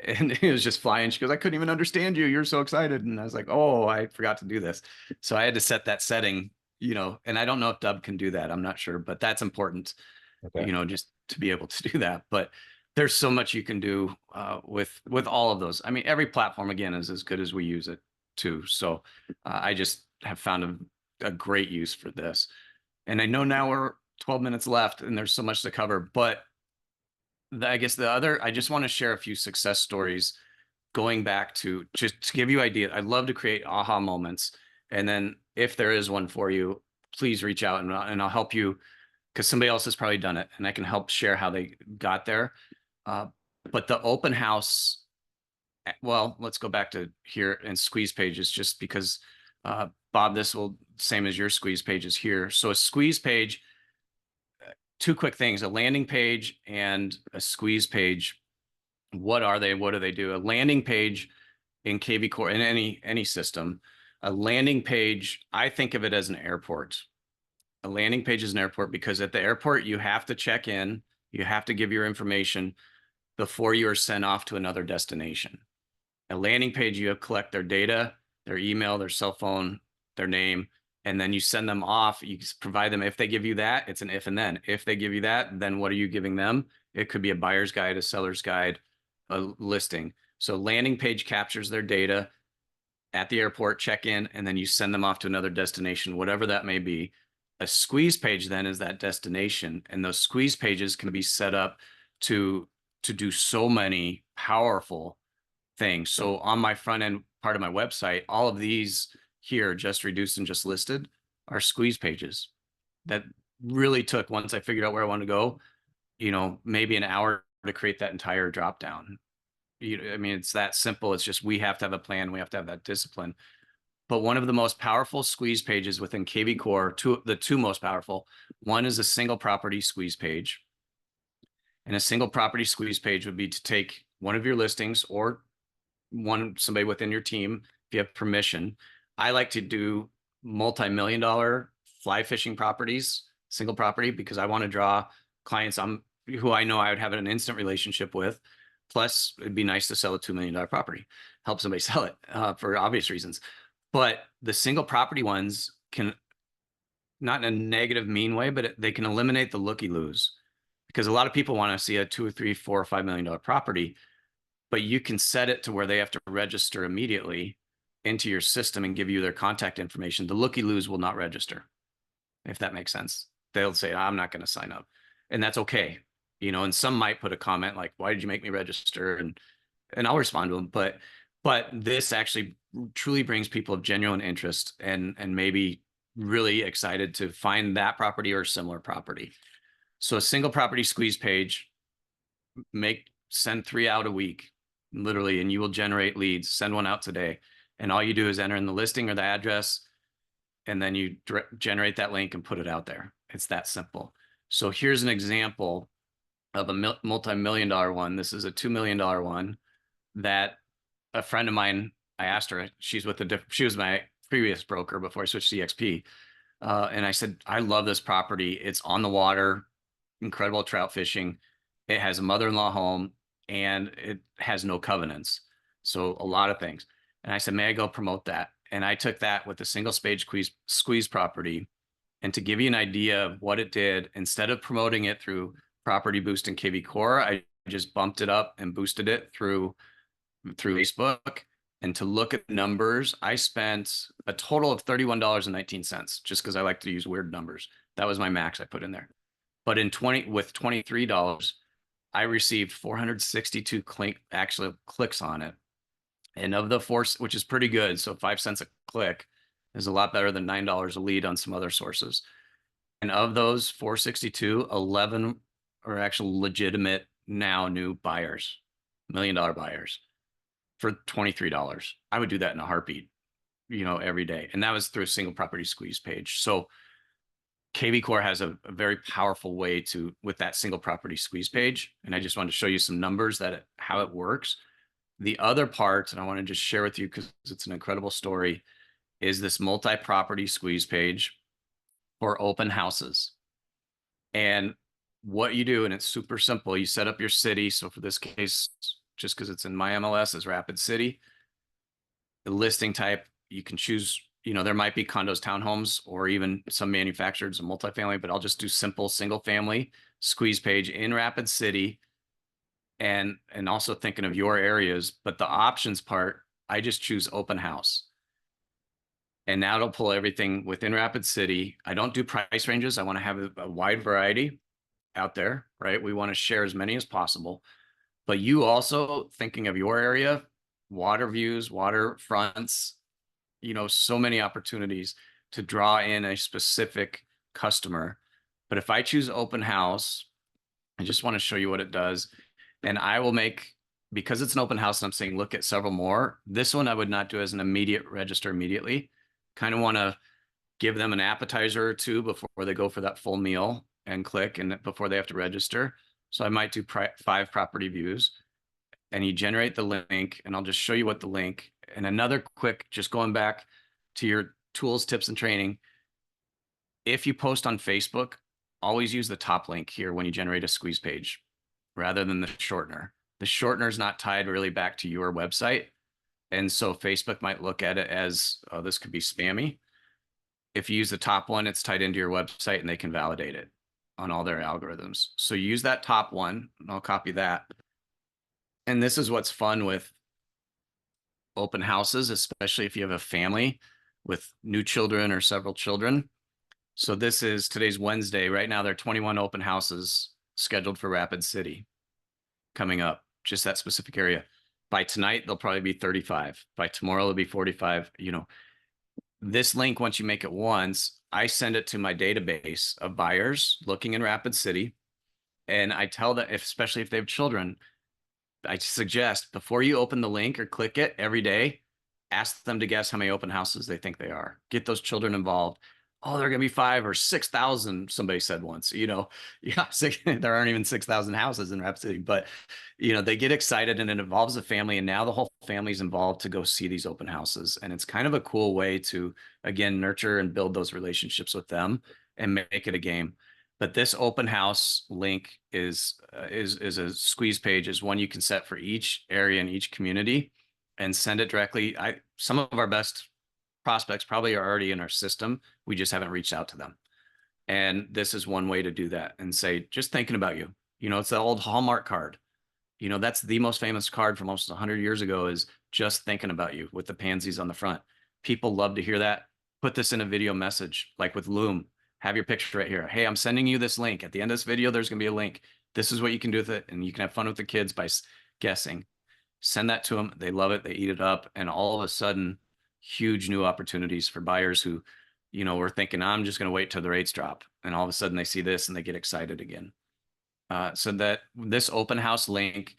And it was just flying. She goes, I couldn't even understand you. You're so excited. And I was like, oh, I forgot to do this. So I had to set that setting, and I don't know if Dub can do that. I'm not sure, but that's important, just to be able to do that. But there's so much you can do with all of those. I mean, every platform, again, is as good as we use it too. So I just have found a great use for this. And I know now we're 12 minutes left and there's so much to cover, but I guess I just want to share a few success stories going back to just to give you idea. I'd love to create aha moments. And then if there is one for you, please reach out and I'll help you, because somebody else has probably done it and I can help share how they got there. But the open house, well, let's go back to here and squeeze pages, just because, Bob, this will same as your squeeze pages here. So a squeeze page, 2 quick things, a landing page and a squeeze page. What are they? What do they do? A landing page in KVCORE, in any system, a landing page, I think of it as an airport. A landing page is an airport because at the airport, you have to check in, you have to give your information. before you are sent off to another destination. A landing page, you collect their data, their email, their cell phone, their name, and then you send them off. You provide them, if they give you that, it's an if and then. If they give you that, then what are you giving them? It could be a buyer's guide, a seller's guide, a listing. So landing page captures their data at the airport, check in, and then you send them off to another destination, whatever that may be. A squeeze page then is that destination, and those squeeze pages can be set up to do so many powerful things. So on my front end part of my website, all of these here, just reduced and just listed, are squeeze pages that really took, once I figured out where I wanted to go, you know, maybe an hour to create that entire drop down. I mean, it's that simple. It's just, we have to have a plan. We have to have that discipline. But one of the most powerful squeeze pages within KVCORE, the two most powerful, one is a single property squeeze page. And a single property squeeze page would be to take one of your listings or somebody within your team, if you have permission. I like to do multi-million-dollar fly fishing properties, single property, because I want to draw clients who I know I would have an instant relationship with. Plus, it'd be nice to sell a $2 million property, help somebody sell it for obvious reasons. But the single property ones can, not in a negative, mean way, but they can eliminate the looky-loos, because a lot of people want to see a $2 or $3, $4 or $5 million property, but you can set it to where they have to register immediately into your system and give you their contact information. The looky-loos will not register, if that makes sense. They'll say, I'm not going to sign up, and that's okay. You know, and some might put a comment like, why did you make me register? And I'll respond to them. But this actually truly brings people of genuine interest and maybe really excited to find that property or similar property. So a single property squeeze page, send 3 out a week, literally, and you will generate leads. Send one out today. And all you do is enter in the listing or the address, and then you generate that link and put it out there. It's that simple. So here's an example of a multi-million-dollar one. This is a $2 million one that a friend of mine, I asked her, she was my previous broker before I switched to EXP. And I said, I love this property. It's on the water, incredible trout fishing. It has a mother-in-law home, and it has no covenants. So a lot of things. And I said, may I go promote that? And I took that with a single page squeeze property. And to give you an idea of what it did, instead of promoting it through Property Boost and KVCORE, I just bumped it up and boosted it through Facebook. And to look at numbers, I spent a total of $31.19, just because I like to use weird numbers. That was my max I put in there. But with $23, I received 462 clicks on it. And of the which is pretty good. So 5 cents a click is a lot better than $9 a lead on some other sources. And of those 462, 11 are actual legitimate now new buyers, $1 million buyers for $23. I would do that in a heartbeat, you know, every day. And that was through a single property squeeze page. So KVCORE has a very powerful way with that single property squeeze page. And I just wanted to show you some numbers how it works. The other part, and I want to just share with you because it's an incredible story, is this multi-property squeeze page for open houses. And what you do, and it's super simple, you set up your city. So for this case, just because it's in my MLS, is Rapid City. The listing type, you can choose, you know, there might be condos, townhomes, or even some manufactureds and multifamily, but I'll just do simple single family squeeze page in Rapid City. And also thinking of your areas, but the options part, I just choose open house. And now it'll pull everything within Rapid City. I don't do price ranges. I want to have a wide variety out there, right? We want to share as many as possible. But you also thinking of your area, water views, water fronts, you know, so many opportunities to draw in a specific customer. But if I choose open house, I just want to show you what it does. And I will because it's an open house and I'm saying, look at several more. This one I would not do as an immediate register immediately. Kind of want to give them an appetizer or two before they go for that full meal and click, and before they have to register. So I might do 5 property views, and you generate the link, and I'll just show you what the link, and another quick, just going back to your tools, tips, and training. If you post on Facebook, always use the top link here when you generate a squeeze page rather than the shortener. the shortener is not tied really back to your website. And so Facebook might look at it as, oh, this could be spammy. If you use the top one, it's tied into your website and they can validate it on all their algorithms. So use that top one, and I'll copy that. And this is what's fun with open houses, especially if you have a family with new children or several children. So today's Wednesday. Right now, there are 21 open houses scheduled for Rapid City coming up, just that specific area. By tonight, there'll probably be 35. By tomorrow, it'll be 45. You know, this link, once you make it once, I send it to my database of buyers looking in Rapid City. And I tell them, especially if they have children, I suggest before you open the link or click it every day, ask them to guess how many open houses they think they are. Get those children involved. Oh, they're going to be 5,000 or 6,000. Somebody said once, you know, yeah, there aren't even 6,000 houses in Rapid City, but you know, they get excited and it involves the family. And now the whole family's involved to go see these open houses. And it's kind of a cool way to, again, nurture and build those relationships with them and make it a game. But this open house link is a squeeze page, is one you can set for each area in each community and send it directly. Some of our best prospects probably are already in our system. We just haven't reached out to them. And this is one way to do that and say, just thinking about you. You know, it's the old Hallmark card. You know, that's the most famous card from almost 100 years ago, is just thinking about you with the pansies on the front. People love to hear that. Put this in a video message, like with Loom. Have your picture right here. Hey, I'm sending you this link. At the end of this video, there's going to be a link. This is what you can do with it. And you can have fun with the kids by guessing. Send that to them. They love it. They eat it up. And all of a sudden, huge new opportunities for buyers who, you know, were thinking, I'm just going to wait till the rates drop. And all of a sudden they see this and they get excited again. So that this open house link,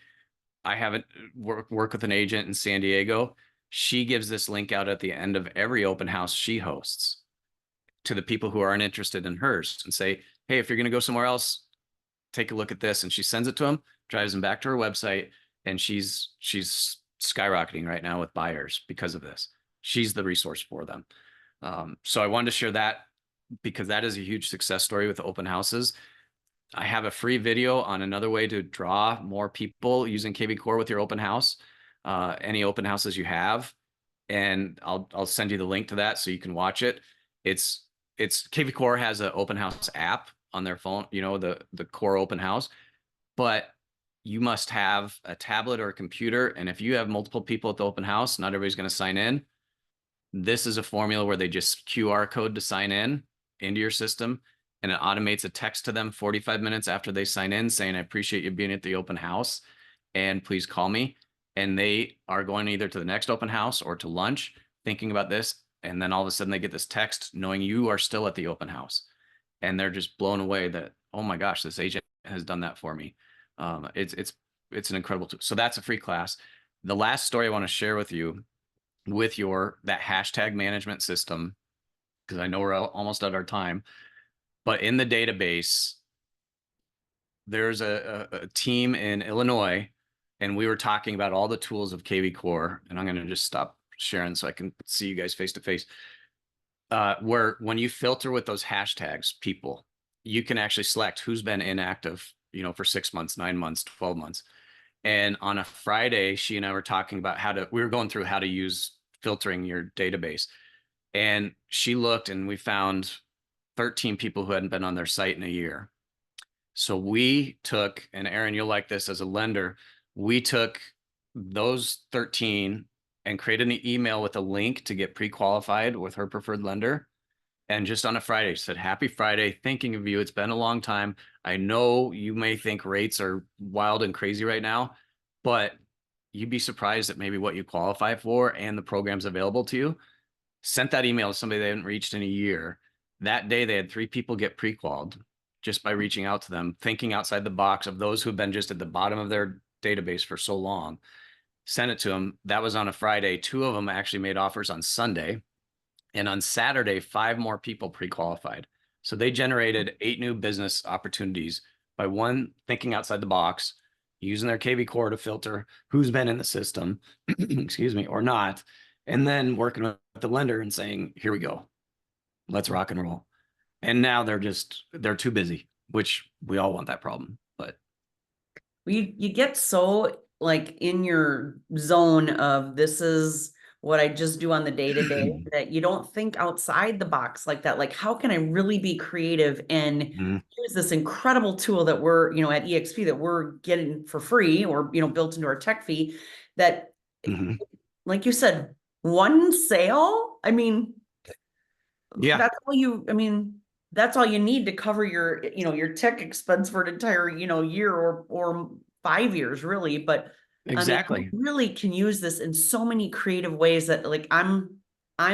I haven't work with an agent in San Diego. She gives this link out at the end of every open house she hosts to the people who aren't interested in hers and say, hey, if you're going to go somewhere else, take a look at this. And she sends it to them, drives them back to her website. And she's skyrocketing right now with buyers because of this. She's the resource for them. So I wanted to share that because that is a huge success story with open houses. I have a free video on another way to draw more people using KVCORE with your open house, any open houses you have. And I'll send you the link to that so you can watch it. It's KVCORE has an open house app on their phone, you know, the Core open house, but you must have a tablet or a computer. And if you have multiple people at the open house, not everybody's going to sign in. This is a formula where they just QR code to sign in into your system, and it automates a text to them 45 minutes after they sign in saying, I appreciate you being at the open house and please call me. And they are going either to the next open house or to lunch thinking about this. And then all of a sudden they get this text knowing you are still at the open house. And they're just blown away that, oh my gosh, this agent has done that for me. It's an incredible tool. So that's a free class. The last story I want to share with you with that hashtag management system, because I know we're almost at our time, but in the database, there's a team in Illinois, and we were talking about all the tools of KVCORE, and I'm going to just stop sharing so I can see you guys face to face. Where when you filter with those hashtags, people, you can actually select who's been inactive, you know, for 6 months, 9 months, 12 months. And on a Friday, she and I were talking about we were going through how to use filtering your database. And she looked and we found 13 people who hadn't been on their site in a year. So we took, and Aaron, you'll like this as a lender, we took those 13 and created an email with a link to get pre-qualified with her preferred lender. And just on a Friday, said, happy Friday, thinking of you. It's been a long time. I know you may think rates are wild and crazy right now, but you'd be surprised at maybe what you qualify for and the programs available to you. Sent that email to somebody they hadn't reached in a year. That day, they had 3 people get pre-qualified just by reaching out to them, thinking outside the box of those who've been just at the bottom of their database for so long. Sent it to them. That was on a Friday. 2 of them actually made offers on Sunday. And on Saturday, 5 more people pre-qualified. So they generated 8 new business opportunities by one, thinking outside the box, using their KVCORE to filter who's been in the system, excuse me, or not, and then working with the lender and saying, here we go, let's rock and roll. And now they're too busy, which we all want that problem, but. You get so like in your zone of this is what I just do on the day to day, that you don't think outside the box like that. Like, how can I really be creative and use this incredible tool that we're, you know, at EXP that we're getting for free or, you know, built into our tech fee that, like you said, one sale, I mean, Yeah. that's all you, I mean, that's all you need to cover your, you know, your tech expense for an entire, you know, year or 5 years really. But Exactly. I mean, you really can use this in so many creative ways that like I'm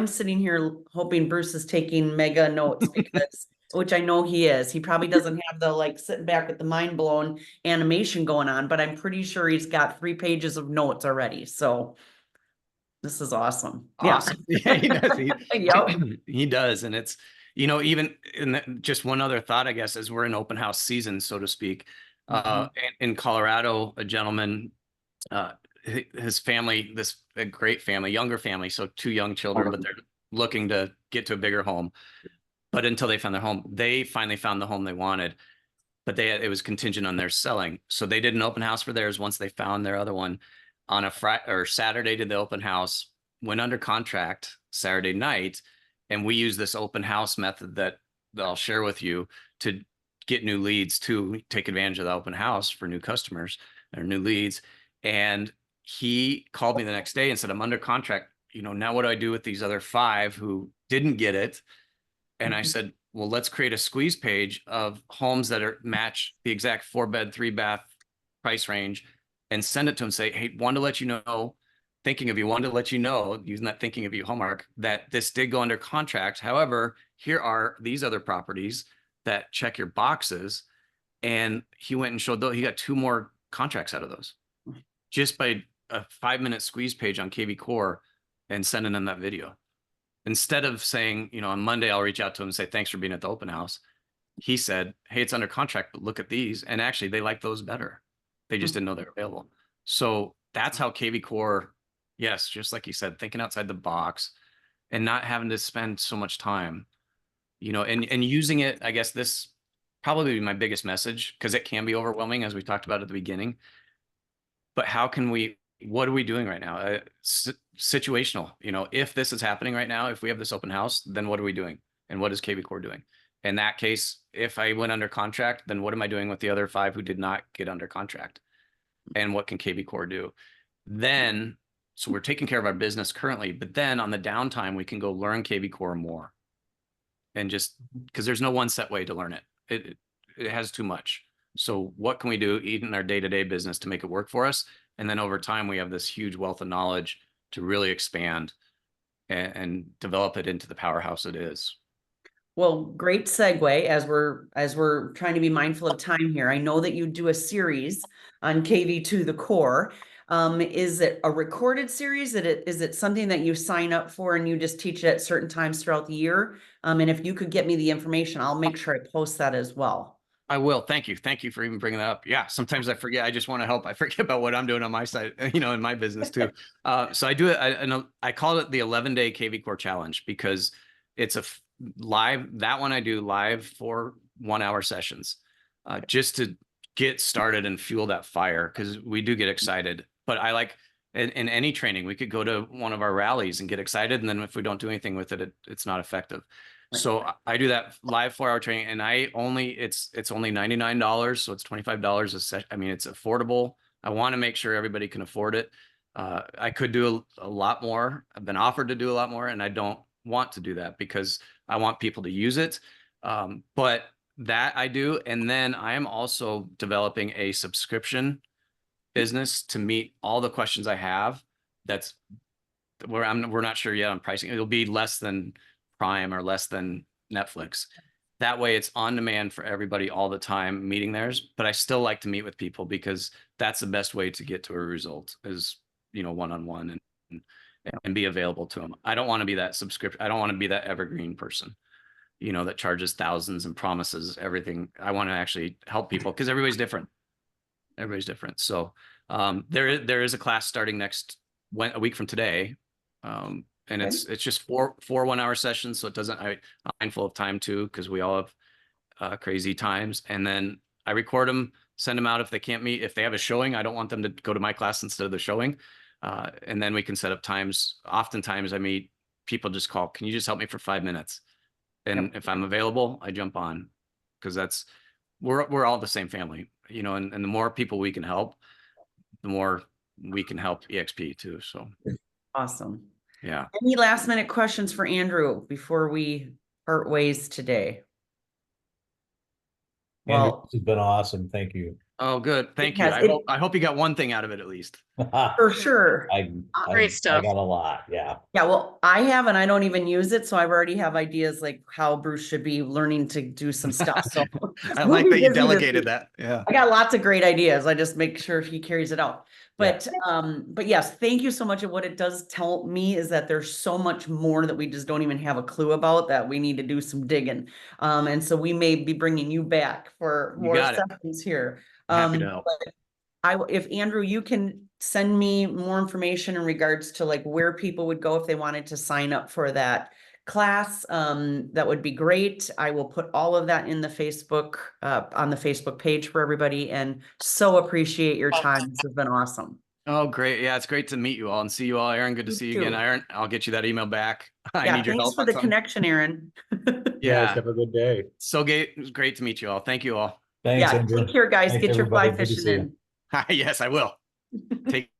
sitting here hoping Bruce is taking mega notes because which I know he is. He probably doesn't have the like sitting back with the mind blown animation going on, but I'm pretty sure he's got 3 pages of notes already. So this is awesome. Awesome. Yeah, he does. Yep. He does. And it's, you know, even just one other thought, I guess, as we're in open house season, so to speak, in Colorado, a gentleman, his family, a great family, younger family, so 2 young children, but they're looking to get to a bigger home. But until they found their home, they finally found the home they wanted, but it was contingent on their selling. So they did an open house for theirs once they found their other one. On a Friday or Saturday did the open house, went under contract Saturday night, and we use this open house method that I'll share with you to get new leads, to take advantage of the open house for new customers or new leads. And he called me the next day and said, I'm under contract. You know, now what do I do with these other 5 who didn't get it? And I said, well, let's create a squeeze page of homes that match the exact 4-bed, 3-bath price range and send it to him. Say, hey, wanted to let you know, thinking of you, wanted to let you know, using that thinking of you hallmark, that this did go under contract. However, here are these other properties that check your boxes. And he went and showed, he got 2 more contracts out of those just by a 5-minute squeeze page on KV Core and sending them that video. Instead of saying, you know, on Monday, I'll reach out to him and say, thanks for being at the open house. He said, hey, it's under contract, but look at these. And actually they like those better. They just didn't know they're available. So that's how KV Core, yes, just like you said, thinking outside the box and not having to spend so much time, you know, and using it. I guess this probably be my biggest message, because it can be overwhelming, as we talked about at the beginning. But how can we, what are we doing right now? Situational, you know, if this is happening right now, if we have this open house, then what are we doing? And what is KV Core doing? In that case, if I went under contract, then what am I doing with the other 5 who did not get under contract? And what can KV Core do? Then, so we're taking care of our business currently, but then on the downtime, we can go learn KV Core more. And just because there's no one set way to learn it. It has too much. So what can we do in our day-to-day business to make it work for us? And then over time, we have this huge wealth of knowledge to really expand and develop it into the powerhouse it is. Well, great segue as we're trying to be mindful of time here. I know that you do a series on KV2 the core. Is it a recorded series? Is it something that you sign up for and you just teach it at certain times throughout the year? And if you could get me the information, I'll make sure I post that as well. I will. Thank you. Thank you for even bringing that up. Yeah. Sometimes I forget. I just want to help. I forget about what I'm doing on my side, you know, in my business too. So I do it. I call it the 11-day KV Core challenge, because it's a live, that one I do live for 1-hour sessions, just to get started and fuel that fire. Cause we do get excited, but I like in any training, we could go to one of our rallies and get excited. And then if we don't do anything with it, it's not effective. So I do that live 4-hour training, and it's only $99. So it's $25 a session. I mean, it's affordable. I want to make sure everybody can afford it. I could do a lot more. I've been offered to do a lot more, and I don't want to do that because I want people to use it. But that I do. And then I am also developing a subscription business to meet all the questions I have. That's where we're not sure yet on pricing. It'll be less than Prime or less than Netflix. That way it's on demand for everybody all the time, meeting theirs. But I still like to meet with people, because that's the best way to get to a result, is, you know, one-on-one and be available to them. I don't want to be that subscription. I don't want to be that evergreen person, you know, that charges thousands and promises everything. I want to actually help people, because everybody's different. Everybody's different. So there is a class starting a week from today. And it's just four 1-hour sessions. So it doesn't, I'm mindful of time too, because we all have crazy times. And then I record them send them out if they can't meet. If they have a showing, I don't want them to go to my class instead of the showing. And then we can set up times. Oftentimes I meet people just call, can you just help me for 5 minutes? And if I'm available, I jump on, because we're all the same family, you know, and the more people we can help, the more we can help EXP too. So Awesome. yeah. Any last minute questions for Andrew before we part ways today? Andrew, Well, this has been awesome. Thank you. Oh, good. Thank you. has. I hope you got one thing out of it at least. For sure. Great stuff. I got a lot. Yeah. Yeah, well, I have, and I don't even use it, so I already have ideas like how Bruce should be learning to do some stuff. So I like that you delegated that. Yeah. I got lots of great ideas. I just make sure he carries it out. But yes, thank you so much. And what it does tell me is that there's so much more that we just don't even have a clue about, that we need to do some digging. And so we may be bringing you back for more sessions here. Happy to help. If Andrew, you can send me more information in regards to like where people would go if they wanted to sign up for that class, that would be great. I will put all of that in the Facebook, on the Facebook page for everybody, and so appreciate your time. This has been awesome. Oh, great. Yeah, it's great to meet you all and see you all. Aaron, good to You see you too. again. Aaron, I'll get you that email back. I Yeah, need your thanks help for on the something. connection, Aaron. Yeah. Have a good day. So great to meet you all. Thank you all. Thanks, Yeah, Andrew. take care, guys. Thanks, Get your everybody. fly Good to see fishing you. in. Yes, I will. Take